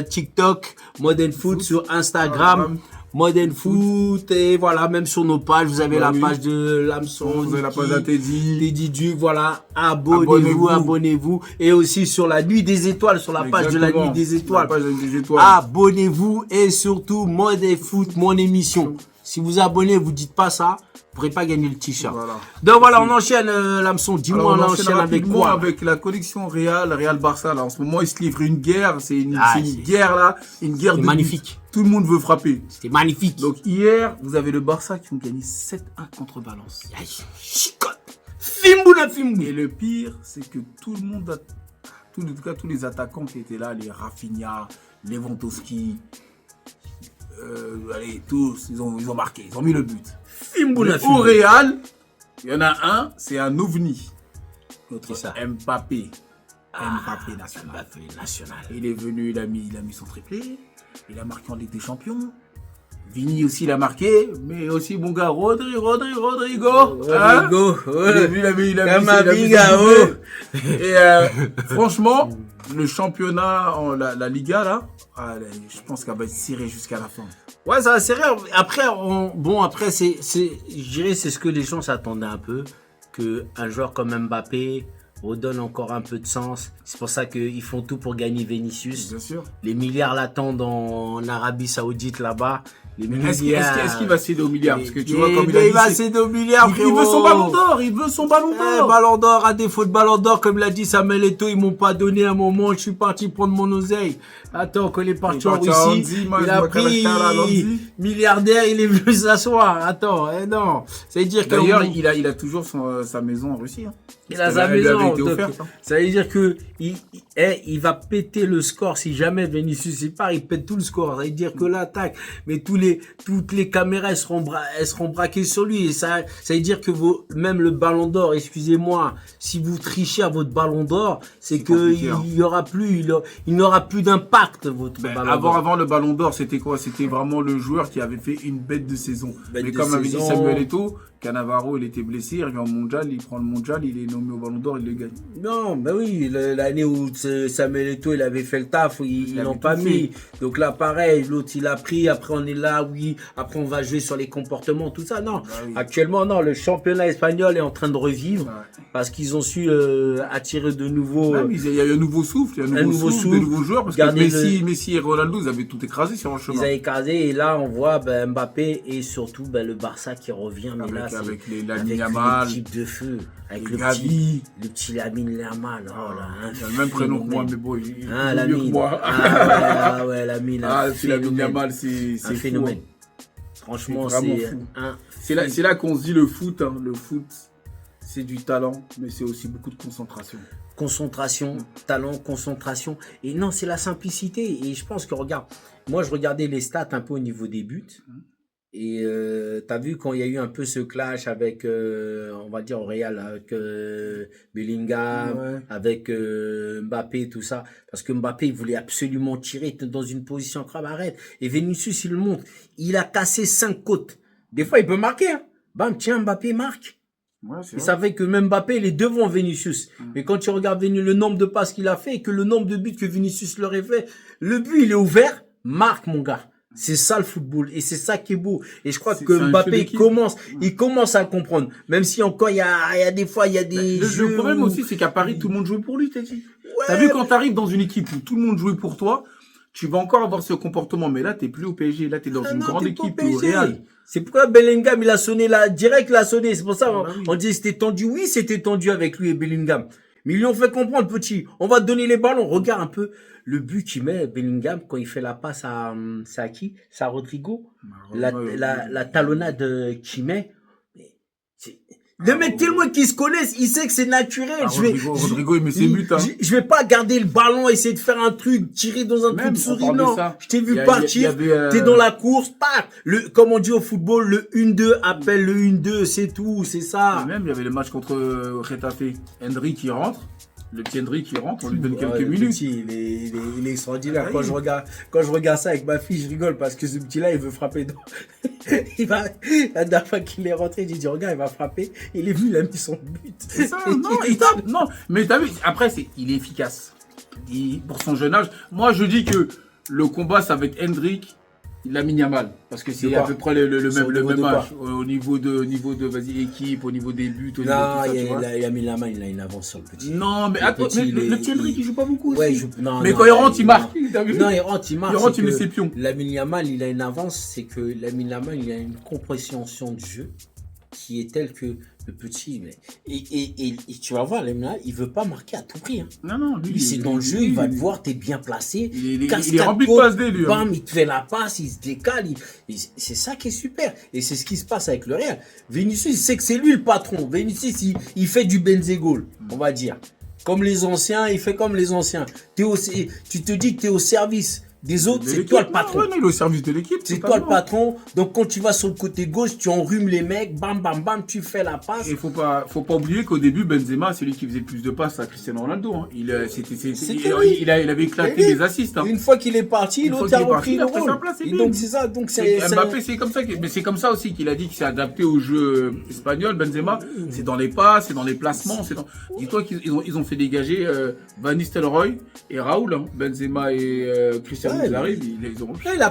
TikTok, Modern Foot sur Instagram. Modern Foot, et voilà, même sur nos pages, vous avez la page de Lamson, vous avez la page de Teddy Duc, voilà, abonnez-vous, et aussi sur la Nuit des Étoiles, sur la page de la Nuit des Étoiles, abonnez-vous, et surtout Modern Foot, mon émission. Si vous abonnez, vous dites pas ça, vous pourrez pas gagner le t-shirt. Voilà. Donc voilà, on enchaîne, Lamson. Dis-moi, on enchaîne avec quoi? Avec la collection Real Barça. Là, en ce moment, ils se livrent une guerre. C'est une guerre là, une guerre de magnifique. Tout le monde veut frapper. C'était magnifique. Donc hier, vous avez le Barça qui ont gagné 7-1 contre Valence. Chicote. Fimboula. Et le pire, c'est que tout le monde, en tout cas tous les attaquants qui étaient là, les Rafinha, Lewandowski, allez, tous, ils ont marqué, ils ont mis le but. Au Real, il y en a un, c'est un ovni. Notre Mbappé. Mbappé national. Il est venu, il a mis son triplé, il a marqué en Ligue des Champions. Vini aussi il a marqué, mais aussi mon gars Rodrigo. Hein? Il a mis et franchement, le championnat, la Liga là, je pense qu'elle va être serrée jusqu'à la fin. Ouais, ça va serrer. Après, je dirais c'est ce que les gens s'attendaient un peu, que un joueur comme Mbappé redonne encore un peu de sens. C'est pour ça qu'ils font tout pour gagner Vinicius. Bien sûr. Les milliards l'attendent en Arabie Saoudite là-bas. Est-ce qu'il va céder aux milliards? Parce que tu vois, comme il va céder aux milliards, il veut son ballon d'or. Il veut son ballon d'or. Ballon d'or, à défaut de ballon d'or, comme l'a dit Samuel Eto'o, ils m'ont pas donné un moment. Je suis parti prendre mon oseille. Attends, quand il est parti en Russie, il a pris milliardaire, il est venu s'asseoir. Attends, non. C'est-à-dire d'ailleurs, il a toujours sa maison en Russie. Hein. Il a sa maison. Ça veut dire que il va péter le score si jamais Vinicius il part, il pète tout le score. Ça veut dire que l'attaque, mais toutes les caméras elles seront braquées sur lui. Et ça veut dire que même le ballon d'or, excusez-moi, si vous trichez à votre ballon d'or, c'est que il n'aura plus d'impact votre ballon d'or. Avant le ballon d'or, c'était quoi? C'était vraiment le joueur qui avait fait une bête de saison. Mais comme avait dit Samuel Eto'o, Cannavaro, il était blessé, il revient au mondial, il prend le mondial, il est nommé au ballon d'or, il le gagne. Non, ben oui, l'année où Samuel Eto'o, il avait fait le taf, ils l'ont pas mis. Donc là, pareil, l'autre, il a pris, après on est là, après on va jouer sur les comportements, tout ça. Non, actuellement, non, le championnat espagnol est en train de revivre parce qu'ils ont su attirer de nouveaux... il y a eu un nouveau souffle, de nouveaux joueurs, parce que Messi et Ronaldo, ils avaient tout écrasé sur le chemin. Ils avaient écrasé, et là, on voit Mbappé et surtout le Barça qui revient, mais là, avec l'équipe de feu, avec le petit Lamine Yamal. Oh là, il a le même prénom que moi, mais bon, il est mieux que moi. Lamine. Lamine Yamal, c'est un phénomène. Franchement, c'est là qu'on se dit le foot. Hein. Le foot, c'est du talent, mais c'est aussi beaucoup de concentration. Talent, concentration. Et non, c'est la simplicité. Et je pense que, regarde, moi, je regardais les stats un peu au niveau des buts. Et t'as vu quand il y a eu un peu ce clash avec, on va dire au Real, avec Bellingham, avec Mbappé, tout ça. Parce que Mbappé, il voulait absolument tirer, était dans une position incroyable, arrête. Et Vinicius, il le montre. Il a cassé 5 côtes. Des fois, il peut marquer. Hein. Bam, tiens, Mbappé marque. Il savait que même Mbappé, il est devant Vinicius. Mais quand tu regardes le nombre de passes qu'il a fait et que le nombre de buts que Vinicius leur a fait, le but, il est ouvert, marque, mon gars. C'est ça le football et c'est ça qui est beau. Et je crois que Mbappé il commence à le comprendre. Même si encore il y a des fois il y a des jeux. Le problème aussi c'est qu'à Paris tout le monde jouait pour lui, t'as dit. T'as vu quand t'arrives dans une équipe où tout le monde jouait pour toi, tu vas encore avoir ce comportement. Mais là t'es plus au PSG, là t'es dans une grande équipe, au Real. C'est pourquoi Bellingham il a sonné là, direct il a sonné. C'est pour ça on dit c'était tendu. Oui c'était tendu avec lui et Bellingham. Mais ils lui ont fait comprendre, petit, on va te donner les ballons. Regarde un peu le but qu'il met, Bellingham, quand il fait la passe à qui? C'est à Rodrigo. La talonnade qu'il met. Le mec, tellement qu'ils se connaissent, il sait que c'est naturel. Rodrigo, il met ses buts. Hein. Je vais pas garder le ballon, essayer de faire un truc, tirer dans un truc de souris. Non, je t'ai vu partir, t'es dans la course, pack. Comme on dit au football, le 1-2 appelle le 1-2, c'est tout, c'est ça. Et même, il y avait le match contre Getafe. Henry qui rentre. Le petit Henry qui rentre, on lui donne quelques minutes. Petit, il est extraordinaire. Quand je regarde ça avec ma fille, je rigole parce que ce petit-là, il veut frapper. La dernière fois qu'il est rentré, j'ai dit, regarde, il va frapper. Il est venu, il a mis son but. C'est ça, non, il tape. Non, mais t'as vu, après, il est efficace. Pour son jeune âge. Moi, je dis que le combat, ça va être Hendrick. Lamine Yamal, parce que c'est De à quoi? peu près le Sur même, le niveau de âge. Au niveau de vas-y, équipe, au niveau des buts, au niveau de Non, tout ça, tu vois. Lamine Yamal, il a une avance sur le petit. Non, mais Le attends, petit, mais il est- le Thierry qui joue pas beaucoup Ouais, aussi. non, Mais non, quand il rentre, il marque. T'as vu? Non, il rentre, il marque. Il rentre, c'est il met que ses pions. Lamine Yamal, il a une avance, c'est que Lamine Yamal, il a une compréhension du jeu qui est telle que le petit. Et tu vas voir, Lamine Yamal, il veut pas marquer à tout prix. Hein. Non, Lui, c'est dans le jeu, il va te voir, t'es bien placé. Il est Cascade rempli de côte, passes D, lui. hein. Bam, il te fait la passe, il se décale. C'est ça qui est super. Et c'est ce qui se passe avec le Real. Vinicius, il sait que c'est lui le patron. Vinicius, il fait du Benzegol, on va dire. Comme les anciens, il fait comme les anciens. Tu te dis que tu es au service des autres, De c'est l'équipe. toi le patron. Non, il est au service de l'équipe. C'est toi totalement. le patron. Donc quand tu vas sur le côté gauche, tu enrhumes les mecs, bam, bam, bam, tu fais la passe. Et faut pas oublier qu'au début, Benzema, c'est lui qui faisait le plus de passes à Cristiano Ronaldo. Hein. Il avait éclaté Et les assists. Hein. Une fois qu'il est parti, Une fois l'autre a qu'il est repris parti, le il a pris sa rôle. place, et Et bim. donc c'est ça. Donc c'est Mbappé, c'est comme ça, mais c'est comme ça aussi qu'il a dit qu'il s'est adapté au jeu espagnol. Benzema, c'est dans les passes, c'est dans les placements, c'est dans. Dis-toi qu'ils ont fait dégager Van Nistelrooy et Raoul, hein. Benzema et Cristiano, Ouais, ils arrivent, ils ont. là, il a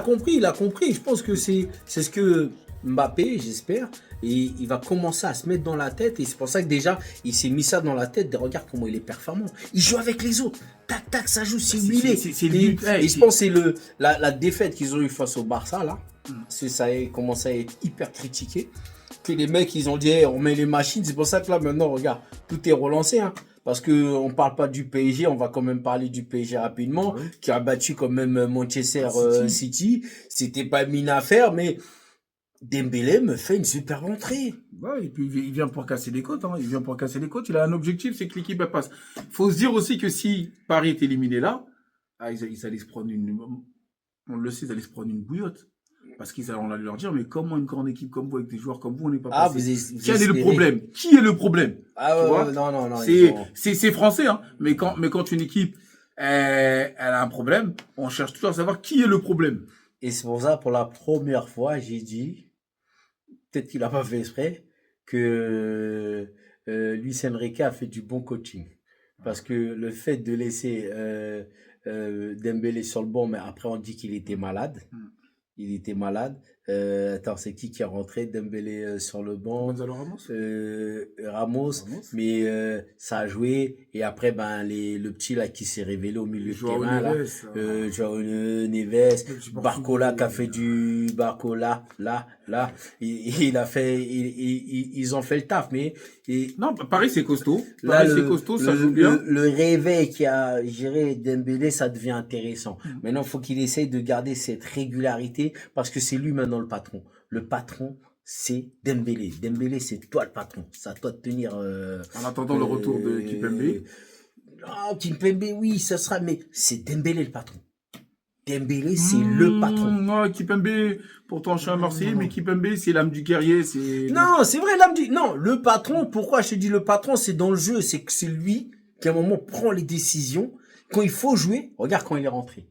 compris. Je pense que c'est ce que Mbappé, j'espère, et il va commencer à se mettre dans la tête. Et c'est pour ça que déjà, il s'est mis ça dans la tête. Regarde comment il est performant. Il joue avec les autres. Tac, tac, ça joue, c'est huilé. C'est le but. Et je pense que c'est la défaite qu'ils ont eu face au Barça, là. Ça a commencé à être hyper critiqué. Que les mecs, ils ont dit, hey, on met les machines. C'est pour ça que là, maintenant, regarde, tout est relancé. Hein. Parce qu'on ne parle pas du PSG, on va quand même parler du PSG rapidement, qui a battu quand même Manchester City. C'était pas mine à faire, mais Dembélé me fait une super entrée. Ouais, et puis il vient pour casser les côtes. Hein. Il vient pour casser les côtes. Il a un objectif, c'est que l'équipe elle passe. Faut se dire aussi que si Paris est éliminé là, ils allaient se prendre on le sait, ils allaient se prendre une bouillotte. Parce on allait leur dire, mais comment une grande équipe comme vous, avec des joueurs comme vous, on n'est pas passé. Quel est le problème? Qui est le problème? Ah Tu vois, ouais, non. C'est français, hein. Mais quand une équipe, elle a un problème, on cherche toujours à savoir qui est le problème. Et c'est pour ça, pour la première fois, j'ai dit, peut-être qu'il n'a pas fait exprès, que Luis Enrique a fait du bon coaching. Parce que le fait de laisser Dembélé sur le banc, mais après on dit qu'il était malade. Il était malade. Attends, c'est qui est rentré? Dembélé sur le banc. Gonzalo Ramos. Ramos. Mais ça a joué. Et après, le petit là qui s'est révélé au milieu de terrain. Joao Neves. Barcola qui a fait du Barcola. Là. Il a fait. Ils ont fait le taf. Mais. Non, Paris c'est costaud. Là, Paris c'est costaud, ça joue bien. Le réveil qui a géré Dembélé, ça devient intéressant. Maintenant, il faut qu'il essaye de garder cette régularité parce que c'est lui maintenant le patron. Le patron, c'est Dembélé. Dembélé, c'est toi le patron. C'est à toi de tenir. En attendant le retour de Kimpembe. Kimpembe, oui, ça sera, mais c'est Dembélé le patron. Dembélé, c'est le patron. Non, Kimpembe, pourtant je suis un Marseillais, mais Kimpembe, c'est l'âme du guerrier. Non, c'est vrai, l'âme du. Non, le patron, pourquoi je te dis le patron, c'est dans le jeu, c'est que c'est lui qui à un moment prend les décisions. Quand il faut jouer, regarde quand il est rentré.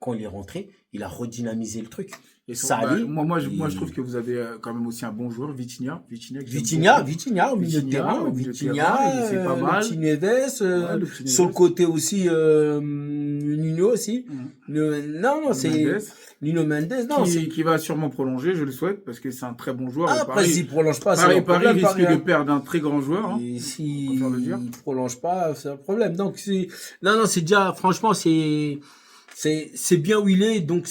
Quand il est rentré, il a redynamisé le truc. Et ça allait. Moi, je trouve que vous avez quand même aussi un bon joueur, Vitinha au milieu de terrain. Vitinha, c'est pas mal. Le petit Neves, sur le côté aussi, Nuno aussi. C'est Nuno Mendes. Non, qui va sûrement prolonger, je le souhaite, parce que c'est un très bon joueur. Après, s'il prolonge pas, c'est un Paris problème. risque de perdre un très grand joueur. Hein. Et s'il prolonge pas, c'est un problème. Donc, c'est déjà, franchement, c'est bien où il est, donc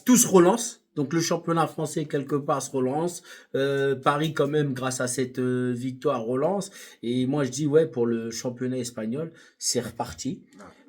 tout se relance. Donc le championnat français quelque part se relance. Paris quand même grâce à cette victoire relance. Et moi je dis pour le championnat espagnol c'est reparti.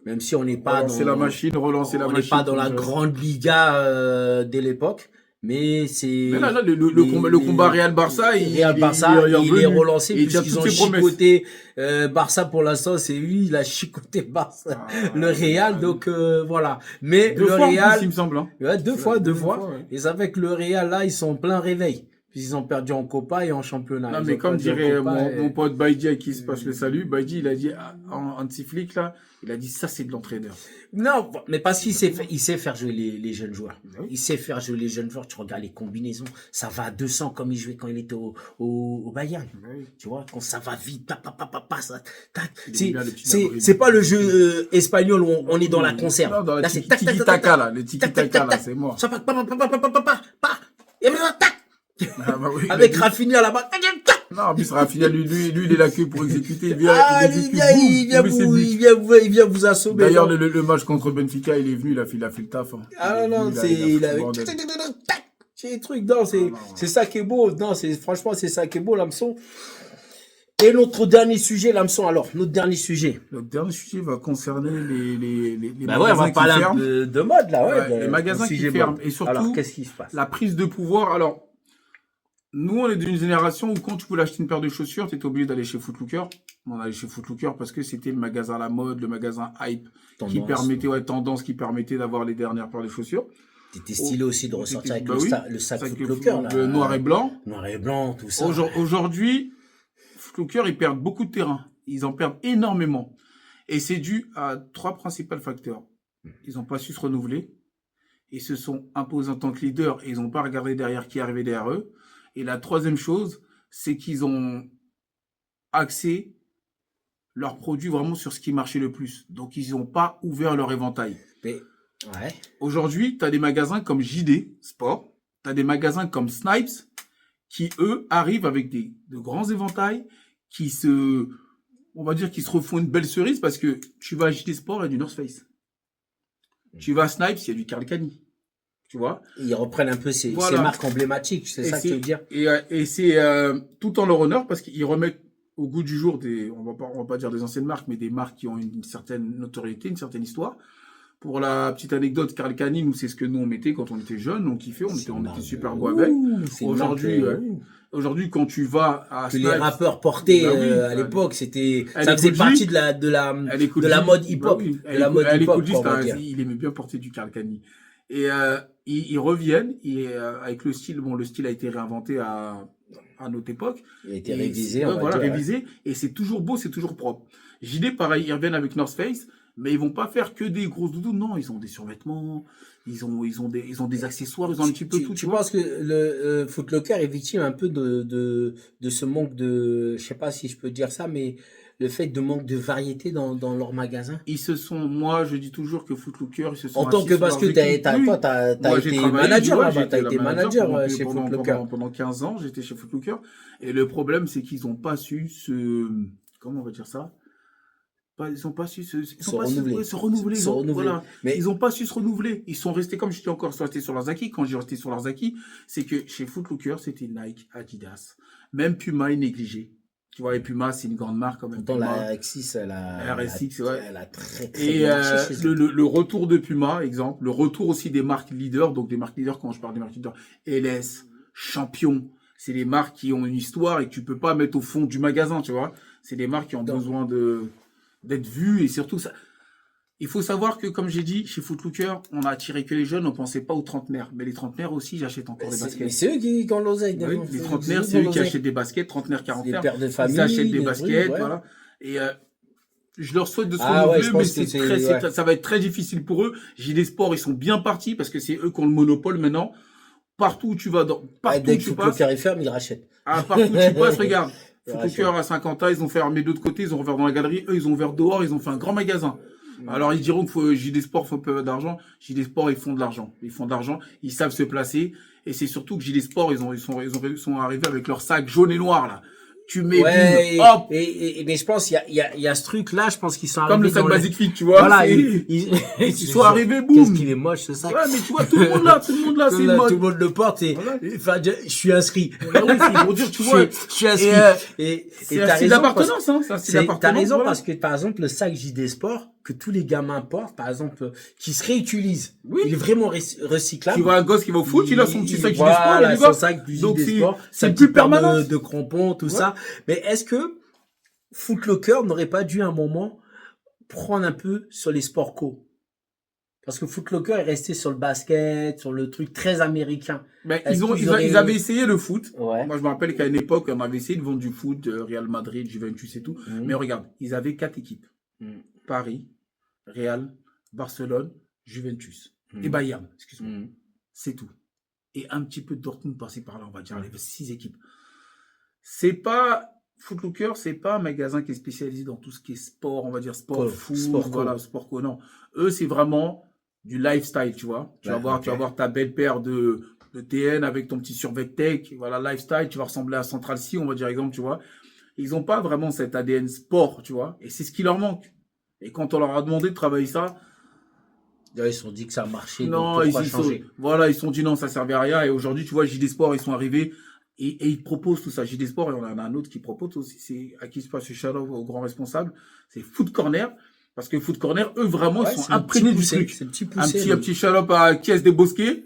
Même si on n'est pas relancer la machine. On n'est pas dans la grande Liga dès l'époque. Mais là, le combat Real-Barça, il est relancé puisqu'ils ont chicoté Barça pour l'instant, c'est lui, il a chicoté Barça, le Real, donc voilà. Mais le Real, il me semble. Hein. Deux fois. Ouais. Et c'est avec le Real là, ils sont en plein réveil. Puis ils ont perdu en Copa et en championnat. Non, Ils mais ont comme perdu en dirait Copa mon pote Baïdi à qui se passe le salut, Baïdi, il a dit, en anti-flic, là, il a dit, ça, c'est de l'entraîneur. Non, mais parce qu'il sait, il sait faire jouer les jeunes joueurs. Oui. Il sait faire jouer les jeunes joueurs. Tu regardes les combinaisons, ça va à 200 comme il jouait quand il était au Bayern. Oui. Tu vois, quand ça va vite, ça, tac. Il aime bien le petit C'est Napolitain. pas le jeu espagnol où on est dans la conserve. Non, dans la Là, c'est tac, tac, tac, tiki-taka, tac, là, le tac, tiki-taka, tac, là, tac. c'est mort. Ça passe, et maintenant, tac. Ah, bah oui, Avec il a dit- Rafinha là-bas, tac, tac. Non, en plus, Rafinha, lui, il est là que pour exécuter. Il vient, Ah, il exécute, boum, il met ses buts. il vient vous assommer. D'ailleurs, genre. le match contre Benfica, il est venu, il a fait le taf. Hein. Ah non, Il est c'est, venu, il a a, fait le bordel. tac, c'est des trucs, non, c'est, non. c'est ça qui est beau, non, franchement, c'est ça qui est beau, l'hameçon. Et notre dernier sujet, l'hameçon, alors, notre dernier sujet. Le dernier sujet va concerner les Bah ouais, on magasins va qui parler un ferment. peu de mode, là, ouais. Ouais, les magasins qui sujet ferment. mode. Et surtout, Alors, qu'est-ce qui se passe? la prise de pouvoir. Alors, nous, on est d'une génération où quand tu voulais acheter une paire de chaussures, tu étais obligé d'aller chez Foot Locker. On allait chez Foot Locker parce que c'était le magasin à la mode, le magasin hype, qui Tendance. permettait, tendance, qui permettait d'avoir les dernières paires de chaussures. T'étais stylé aussi de Oh, ressortir avec bah le, oui, le sac sac Foot Locker, là. le noir et blanc. Noir et blanc, tout ça. Aujourd'hui, Foot Locker, ils perdent beaucoup de terrain. Ils en perdent énormément. Et c'est dû à 3 principaux facteurs. Ils n'ont pas su se renouveler. Ils se sont imposés en tant que leader et ils n'ont pas regardé derrière qui arrivait derrière eux. Et la troisième chose, c'est qu'ils ont axé leurs produits vraiment sur ce qui marchait le plus. Donc, ils n'ont pas ouvert leur éventail. Mais, ouais. Aujourd'hui, tu as des magasins comme JD Sport, tu as des magasins comme Snipes qui, eux, arrivent avec de grands éventails on va dire, qui se refont une belle cerise parce que tu vas à JD Sport, il y a du North Face. Tu vas à Snipes, il y a du Karl Kani. Tu vois? Ils reprennent un peu ces Voilà. marques emblématiques, c'est ça que tu veux dire? Et c'est tout en leur honneur parce qu'ils remettent au goût du jour on va pas dire des anciennes marques, mais des marques qui ont une certaine notoriété, une certaine histoire. Pour la petite anecdote, Karl Kani, nous, c'est ce que nous on mettait quand on était jeunes, on kiffait, on était super beau avec. Aujourd'hui, quand tu vas à Que les Snipes, rappeurs portaient bah oui, à l'époque, c'était Elle ça est faisait Cool partie J. de la Elle écoute de la J. mode hip-hop, Bah oui. de la mode Elle hip-hop, écoute J, on va dire. il aimait bien porter du Karl Kani. Et ils reviennent avec le style. Bon, le style a été réinventé à notre époque. Il a été Et révisé, c'est- on va voilà, dire. révisé. Et c'est toujours beau, c'est toujours propre. JD, pareil, ils reviennent avec North Face, mais ils vont pas faire que des grosses doudous. Non, ils ont des survêtements, ils ont des accessoires, ils ont un petit peu tout. Tu vois. penses que le Foot Locker est victime un peu de ce manque de, je sais pas si je peux dire ça, mais le fait de manque de variété dans leur magasin? Moi, je dis toujours que Foot Locker, ils se sont En tant assis que, sur parce que leurs équipes. Oui. toi, t'as Moi, j'ai été travaillé, manager ouais, là-bas, j'ai été t'as été manager chez Foot Locker. pendant 15 ans, j'étais chez Foot Locker. Et le problème, c'est qu'ils n'ont pas su comment on va dire ça? Ils n'ont pas su se renouveler. Se renouveler. Voilà. Mais Ils n'ont pas su se renouveler. Ils sont restés, comme je dis encore, restés sur leurs acquis. Quand j'ai resté sur leurs acquis, c'est que chez Foot Locker, c'était Nike, Adidas. Même Puma est négligé. Tu vois, et Puma, c'est une grande marque quand même. pourtant Puma. la RSX, ouais. elle a très Et bien marché chez eux. le retour de Puma, exemple, le retour aussi des marques leaders, donc des marques leaders, quand je parle des marques leaders, LS, Champion, c'est des marques qui ont une histoire et que tu peux pas mettre au fond du magasin, tu vois. C'est des marques qui ont besoin d'être vues et surtout ça. Il faut savoir que, comme j'ai dit, chez Foot Locker, on a attiré que les jeunes, on pensait pas aux trentenaires. Mais les trentenaires aussi, j'achète encore des Mais baskets. c'est eux qui ont l'oseille. Oui, les trentenaires, c'est eux qui achètent des baskets, trentenaires, des quarantenaires. pères de famille. Ils achètent des trucs, baskets, ouais. voilà. Et je leur souhaite de se Ah ouais, renouveler, je mais pense que ouais. ça va être très difficile pour eux. JD Sport, ils sont bien partis parce que c'est eux qui ont le monopole maintenant. Partout où tu vas, partout Dès où que tu Foot passes, Locker est ferme, ils rachètent. partout où tu passes, regarde. Ils Foot rachètent. Locker à 50 ans, ils ont fermé de l'autre côté, ils ont ouvert dans la galerie. Eux, ils ont ouvert dehors, ils ont fait un grand magasin. Alors, ils diront que JD Sport faut un peu d'argent. JD Sport, ils font de l'argent. Ils font de l'argent. Ils savent se placer. Et c'est surtout que JD Sport, ils sont arrivés avec leur sac jaune et noir, là. Tu mets, Ouais, boum, hop! mais je pense qu'il y a ce truc-là, je pense qu'ils sont arrivés Comme le sac dans Basic Fit, tu vois. Voilà, c'est- ils sont arrivés, boum. Qu'est-ce qu'il est moche, ce sac. Ouais, mais tu vois, tout le monde là, c'est une Tout le mode. monde le porte et, Voilà. enfin, je suis inscrit. Ouais, oui, c'est pour dire, tu vois. Je suis inscrit. Et C'est t'as un style raison, d'appartenance, hein. C'est un style t'as d'appartenance. raison voilà. parce que, par exemple, le sac JD Sport, que tous les gamins portent, par exemple, qui se réutilisent. Oui. Il est vraiment recyclable. Tu vois un gosse qui va au foot, il a son petit sac JD Sport, voilà, il y va. son sac du Donc, JD c'est- Sport, c'est sa plus petite paire permanent. de crampons, tout Ouais. ça. Mais est-ce que Foot Locker n'aurait pas dû à un moment prendre un peu sur les sports co? Parce que Foot Locker est resté sur le basket, sur le truc très américain. Ben, Est-ce qu'ils ils avaient essayé le foot. Ouais. Moi, je me rappelle qu'à une époque, on avait essayé de vendre du foot, Real Madrid, Juventus et tout. Mais regarde, ils avaient 4 équipes. Paris, Real, Barcelone, Juventus et Bayern, excuse-moi. C'est tout. Et un petit peu de Dortmund par-ci par-là, on va dire, les 6 équipes. C'est pas... Foot Locker, c'est pas un magasin qui est spécialisé dans tout ce qui est sport, on va dire sport, foot, sport co. Non. Eux, c'est vraiment du lifestyle, tu vois. Tu vas voir ta belle paire de TN avec ton petit survêt tech, voilà, lifestyle, tu vas ressembler à Central C, on va dire exemple, tu vois. Ils ont pas vraiment cet ADN sport, tu vois. Et c'est ce qui leur manque. Et quand on leur a demandé de travailler ça, ils se sont dit que ça marchait. Non, ils se sont dit non, ça servait à rien. Et aujourd'hui, tu vois, JD Sport, ils sont arrivés et ils proposent tout ça. JD Sport, et on en a un autre qui propose aussi, c'est à qui se passe le shadow au grand responsable, c'est Foot Corner. Parce que Foot Corner, eux, vraiment, ils sont imprégnés du truc. Un petit chaloupe à Caisse des Bosquets.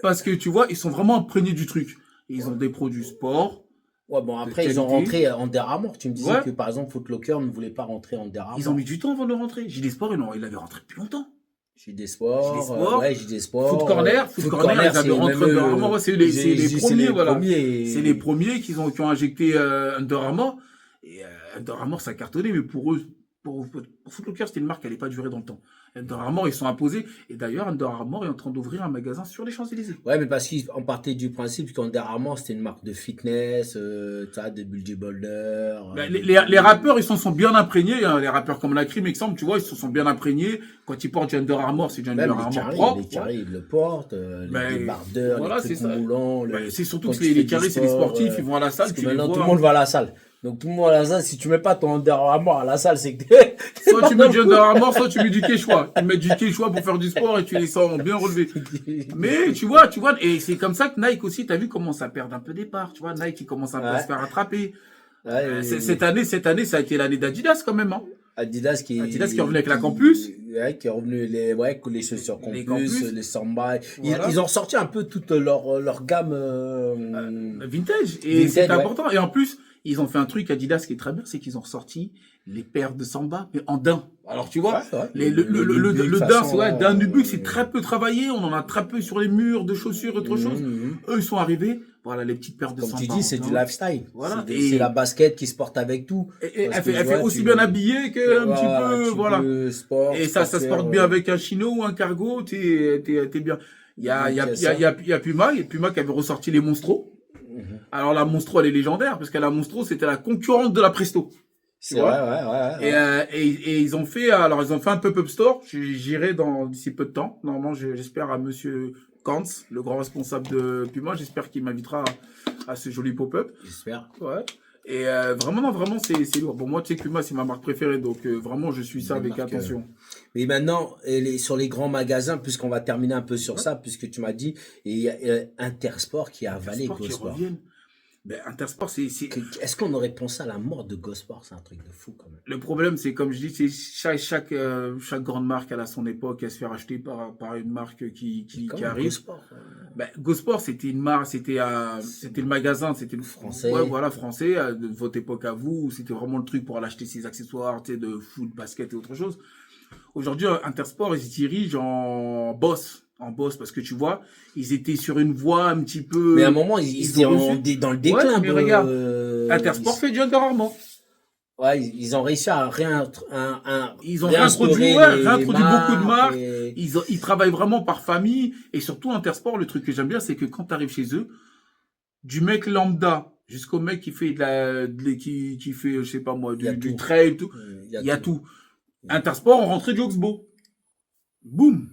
Parce que, tu vois, ils sont vraiment imprégnés du truc. Et ils ont des produits sport. Ouais, bon, après, ils ont rentré Under Armour. Tu me disais que, par exemple, Foot Locker ne voulait pas rentrer Under Armour. Ils ont mis du temps avant de rentrer. JD Sport, il avait rentré depuis longtemps. JD Sport. JD Sport. Foot Corner, ils avaient rentré Under Armour. C'est les premiers, voilà. C'est les premiers qui ont injecté Under Armour. Et Under Armour, ça a cartonné, mais pour eux, pour Foot Locker, c'était une marque qui n'allait pas durer dans le temps. Under Armour, ils sont imposés. Et d'ailleurs, Under Armour est en train d'ouvrir un magasin sur les Champs-Élysées. Ouais, mais parce qu'on partait du principe qu'Under Armour, c'était une marque de fitness, des bodybuilders. Les rappeurs, ils s'en sont bien imprégnés. Hein. Les rappeurs comme la Crime, exemple, tu vois, ils se sont bien imprégnés. Quand ils portent du Under Armour, c'est du Under Armour propre. Les carrés, ils le portent. Les débardeurs, voilà, les trucs moulants. C'est surtout que les carrés, c'est les sportifs. Ils vont à la salle. Maintenant, tout le monde va à la salle. Donc tout le monde à la salle, si tu mets pas ton Under Armour à la salle, c'est que soit tu mets du Under Armour, soit tu mets du Quechua. Tu mets du Quechua pour faire du sport et tu les sens bien relevés. Mais tu vois, et c'est comme ça que Nike aussi, t'as vu comment ça perd un peu des parts, tu vois, Nike il commence un peu à se faire attraper. Cette année, ça a été l'année d'Adidas quand même, hein. Adidas qui est revenu avec la Campus. Qui est revenu les chaussures Campus, les Samba. Voilà. Ils ont ressorti un peu toute leur gamme vintage. Et c'est important. Et en plus, ils ont fait un truc Adidas qui est très bien, c'est qu'ils ont ressorti les paires de Samba, mais en daim. Alors tu vois, le daim, c'est daim du but, c'est très peu travaillé. On en a très peu sur les murs de chaussures, autre chose. Eux, ils sont arrivés. Voilà, les petites paires de Samba. Comme tu dis, c'est du lifestyle. Voilà. C'est la basket qui se porte avec tout. Elle fait aussi bien habillée qu'un petit peu, voilà. Sport, et ça se porte bien avec un chino ou un cargo, t'es bien. Il y a Puma qui avait ressorti les Monstros. Alors la Monstro, elle est légendaire, parce que la Monstro, c'était la concurrente de la Presto. C'est vrai. Et ils ont fait un pop-up store. J'irai d'ici peu de temps. Normalement, j'espère à monsieur Kantz, le grand responsable de Puma. J'espère qu'il m'invitera à ce joli pop-up. J'espère. Ouais. Et vraiment, c'est lourd. Bon, moi, tu sais, Puma, c'est ma marque préférée. Donc, vraiment, je suis ça avec attention. Mais maintenant, sur les grands magasins, puisqu'on va terminer un peu sur ça, puisque tu m'as dit, il y a Intersport qui a avalé Gosport. Ben, Intersport, c'est... Est-ce qu'on aurait pensé à la mort de Gosport? C'est un truc de fou, quand même. Le problème, c'est, comme je dis, c'est chaque grande marque, elle a son époque, elle se fait racheter par une marque qui arrive. Gosport, ben, Gosport, c'était une marque, c'était le magasin, c'était le français. Ouais, voilà, français, de votre époque à vous, c'était vraiment le truc pour aller acheter ses accessoires, tu sais, de foot, basket et autre chose. Aujourd'hui, Intersport, ils se dirigent en boss, parce que tu vois, ils étaient sur une voie un petit peu... Mais à un moment, ils étaient dans le déclin. Mais regarde, Intersport fait du Under Armour. Ouais, ils ont réussi à ils ont réintroduit beaucoup de marques. Ils travaillent vraiment par famille. Et surtout, Intersport, le truc que j'aime bien, c'est que quand tu arrives chez eux, du mec lambda jusqu'au mec qui fait qui fait, je sais pas moi, du trail, tout. Il y a tout. Intersport, on rentrait du Oxbow. Boum.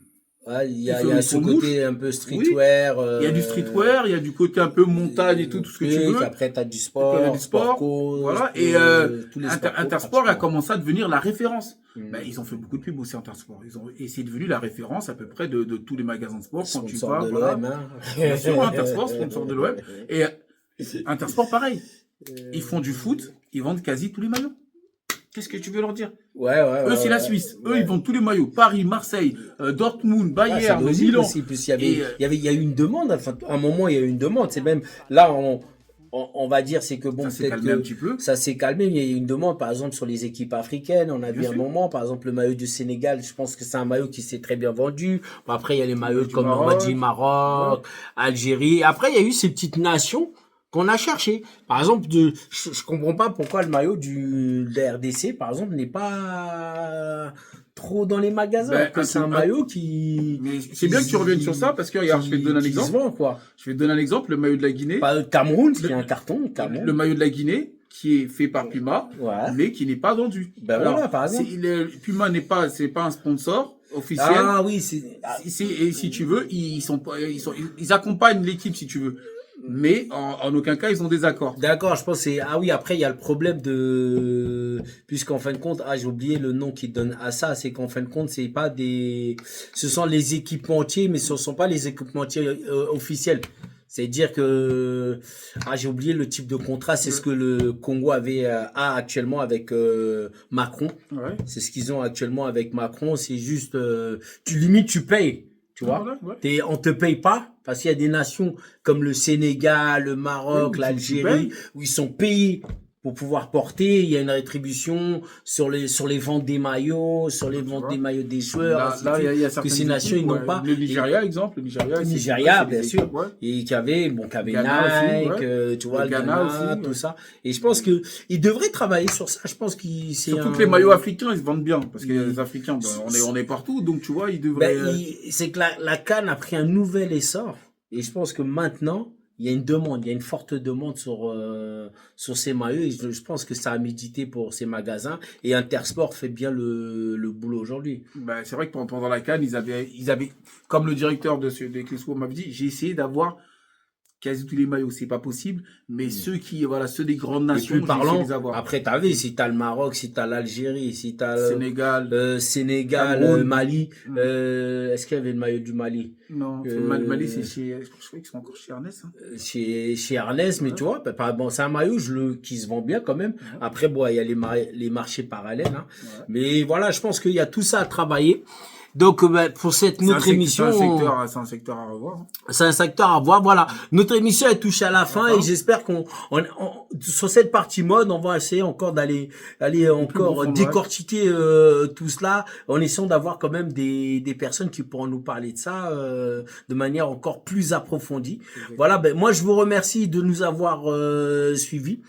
Ouais, il y a ce côté un peu streetwear. Il y a du streetwear, il y a du côté un peu montagne et tout ce que tu veux. Après, t'as du sport, voilà. Et Intersport a commencé à devenir la référence. Ben, ils ont fait beaucoup de pubs aussi, Intersport. Et c'est devenu la référence à peu près de tous les magasins de sport. Quand tu vas, voilà. Bien sûr, Intersport, sponsor de l'OM. Et Intersport, pareil. Ils font du foot, ils vendent quasi tous les maillots. Qu'est-ce que tu veux leur dire? Eux, c'est la Suisse. Eux, ils vendent tous les maillots. Paris, Marseille, Dortmund, Bayern, Milan. Aussi. Puis il y a eu une demande. Enfin, à un moment, il y a eu une demande. C'est même là, on va dire, c'est que bon, Ça s'est peut-être calmé un que petit peu. ça s'est calmé, mais il y a eu une demande, par exemple, sur les équipes africaines. On a vu Bien un sûr. moment, par exemple, le maillot du Sénégal, je pense que c'est un maillot qui s'est très bien vendu. Bon, après, il y a les maillots Du comme on va Maroc. dire Maroc, Algérie. Après, il y a eu ces petites nations qu'on a cherché. Par exemple, je comprends pas pourquoi le maillot de la RDC, par exemple, n'est pas trop dans les magasins. Ben, Alors que c'est un maillot qui... Mais c'est bien que tu reviennes sur ça parce que regarde, je vais te donner un qui se exemple. vend, quoi. Je vais te donner un exemple, le maillot de la Guinée. Pas Cameroun, qui est un carton, Cameroun. Le maillot de la Guinée qui est fait par Puma, Ouais. mais qui n'est pas vendu. Ben voilà, par exemple. Puma c'est pas un sponsor officiel. Ah oui, c'est... Et si tu veux, ils accompagnent l'équipe si tu veux. Mais en aucun cas, ils ont des accords. D'accord, je pense que c'est... Ah oui, après, il y a le problème de... Puisqu'en fin de compte, j'ai oublié le nom qui donne à ça, c'est qu'en fin de compte, c'est pas des... Ce sont les équipementiers, mais ce ne sont pas les équipementiers officiels. C'est-à-dire que... j'ai oublié le type de contrat, c'est ce que le Congo a actuellement avec Macron. Ouais. C'est ce qu'ils ont actuellement avec Macron, c'est juste... tu payes, tu vois. Voilà, ouais. On te paye pas parce qu'il y a des nations comme le Sénégal, le Maroc, Oui, l'Algérie où ils sont payés pour pouvoir porter. Il y a une rétribution sur les ventes des maillots, sur les ventes des maillots des joueurs. Là, il y a que certaines ces nations ils équipes, n'ont ouais. pas. Le Nigeria, exemple. Le Nigeria, Le c'est- Nigeria, c'est des bien équipes, sûr. ouais. Et qui avait Ghana Nike, aussi, tu vois, Le le Ghana Ghana, aussi, tout ouais. ça. Et je pense que ils devraient travailler sur ça. Je pense qu'ils c'est Surtout un... que les maillots africains, ils se vendent bien. Parce que les Africains, on est partout. Donc, tu vois, ils devraient... c'est que la CAN a pris un nouvel essor. Et je pense que maintenant, il y a une demande, il y a une forte demande sur ces maillots. Et je pense que ça a médité pour ces magasins. Et Intersport fait bien le boulot aujourd'hui. Ben, c'est vrai que pendant la CAN, ils avaient, comme le directeur de Clisco m'avait dit, j'ai essayé d'avoir quasi tous les maillots, c'est pas possible, mais ceux des grandes Et nations, plus j'ai parlant, essayé de les avoir. après, t'as vu, si t'as le Maroc, si t'as l'Algérie, si t'as le Sénégal, Cameroun. Mali, est-ce qu'il y avait le maillot du Mali? Non, Euh, Mali, c'est chez, je crois qu'ils sont encore chez Ernest, hein. Chez Ernest, mais tu vois, bon, c'est un maillot qui se vend bien quand même. Après, bon, il y a les marchés parallèles, hein. Ouais. Mais voilà, je pense qu'il y a tout ça à travailler. Donc, pour cette notre émission, C'est un secteur à revoir, hein. c'est un secteur à voir. Voilà, notre émission est touchée à la fin et j'espère sur cette partie mode, on va essayer encore d'aller encore profond, décortiquer tout cela en essayant d'avoir quand même des personnes qui pourront nous parler de ça de manière encore plus approfondie. Voilà, moi je vous remercie de nous avoir suivis.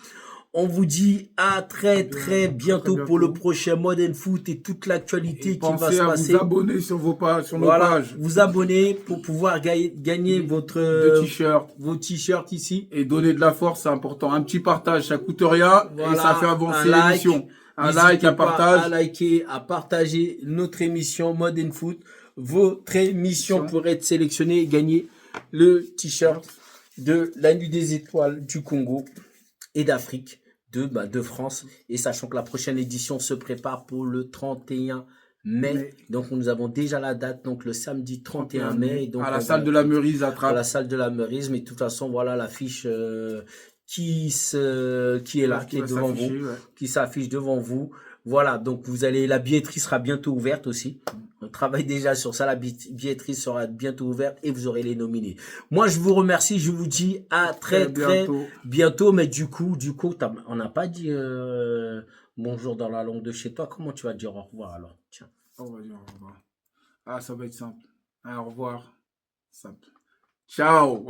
On vous dit à très bientôt pour le prochain Modern Foot et toute l'actualité qui va Pensez se à passer. vous abonner sur nos Voilà, pages. vous abonner pour pouvoir gagner De vos t-shirts ici. et donner de la force, c'est important. Un petit partage, ça coûte rien et Voilà, ça fait avancer un like. l'émission. Un N'hésitez like, un pas partage. à liker, à partager notre émission Modern Foot. Votre émission pour être sélectionnée et gagner le t-shirt de la Nuit des Étoiles du Congo et d'Afrique, de France. Et sachant que la prochaine édition se prépare pour le 31 mai. Donc, nous avons déjà la date, donc le samedi 31 mai. Donc, à la salle de la Meurise à à Trappes. la salle de la Meurise. Mais de toute façon, voilà l'affiche qui est là, qui est va devant s'afficher, vous, ouais. qui s'affiche devant vous. Voilà, donc la billetterie sera bientôt ouverte aussi. On travaille déjà sur ça, la billetterie sera bientôt ouverte et vous aurez les nominés. Moi, je vous remercie, je vous dis à très bientôt. Mais du coup, on n'a pas dit bonjour dans la langue de chez toi. Comment tu vas dire au revoir alors? Tiens. On va dire au revoir. Ah, ça va être simple. Au revoir. Simple. Ciao.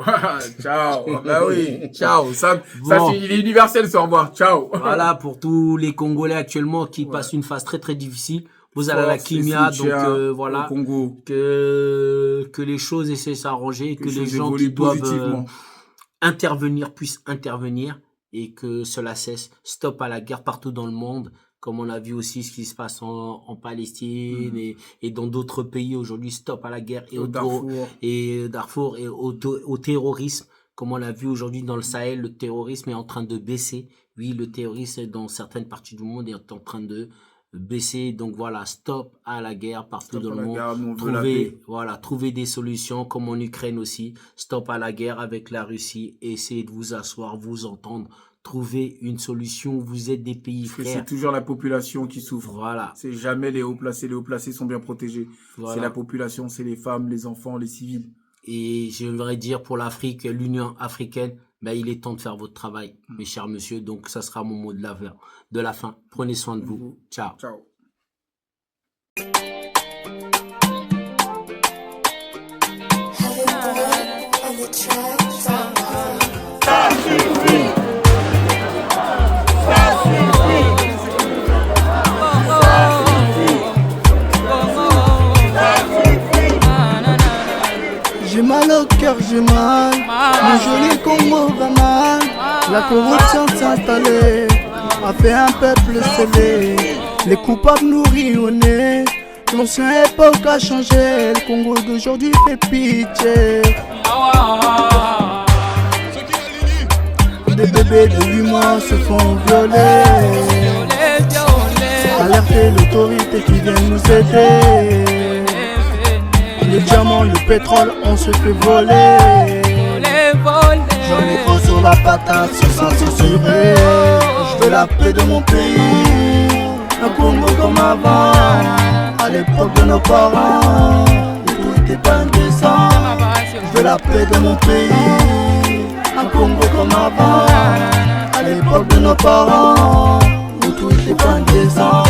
Ciao. Bah oui. Ciao. Ça, Bon. il est universel ce au revoir. Ciao. Voilà, pour tous les Congolais actuellement qui passent une phase très difficile. Vous allez à la Kimia, donc voilà, au Congo. que les choses essaient de s'arranger, que les gens qui doivent intervenir puissent intervenir et que cela cesse. Stop à la guerre partout dans le monde, comme on a vu aussi ce qui se passe en Palestine et dans d'autres pays aujourd'hui. Stop à la guerre et Darfour et au terrorisme. Comme on l'a vu aujourd'hui dans le Sahel, le terrorisme est en train de baisser. Oui, le terrorisme dans certaines parties du monde est en train de baisser. Donc voilà, stop à la guerre partout dans le monde. Trouver des solutions comme en Ukraine aussi. Stop à la guerre avec la Russie. Essayez de vous asseoir, vous entendre. Trouver une solution. Vous êtes des pays frères. C'est toujours la population qui souffre. Voilà. C'est jamais les hauts placés. Les hauts placés sont bien protégés. Voilà. C'est la population, c'est les femmes, les enfants, les civils. Et j'aimerais dire pour l'Afrique, l'Union africaine, Ben, il est temps de faire votre travail, mes chers messieurs. Donc, ça sera mon mot de la fin. Prenez soin de vous. Ciao. Ciao. J'ai mal au cœur, j'ai mal. Mon joli Congo va mal. La corruption s'est installée, a fait un peuple scellé. Les coupables nourris au nez. L'ancienne époque a changé. Le Congo d'aujourd'hui fait pitié. Des bébés de 8 mois se font violer. Alerter l'autorité qui vient nous aider. Le diamant, le pétrole, on se fait voler. J'en ai trop sur la patate, se sent censuré. Je veux la paix de mon pays. Un Congo comme avant, à l'époque de nos parents. Tout n'était pas indécent. Je veux la paix de mon pays. Un Congo comme avant, à l'époque de nos parents. Où tout était pas indécent.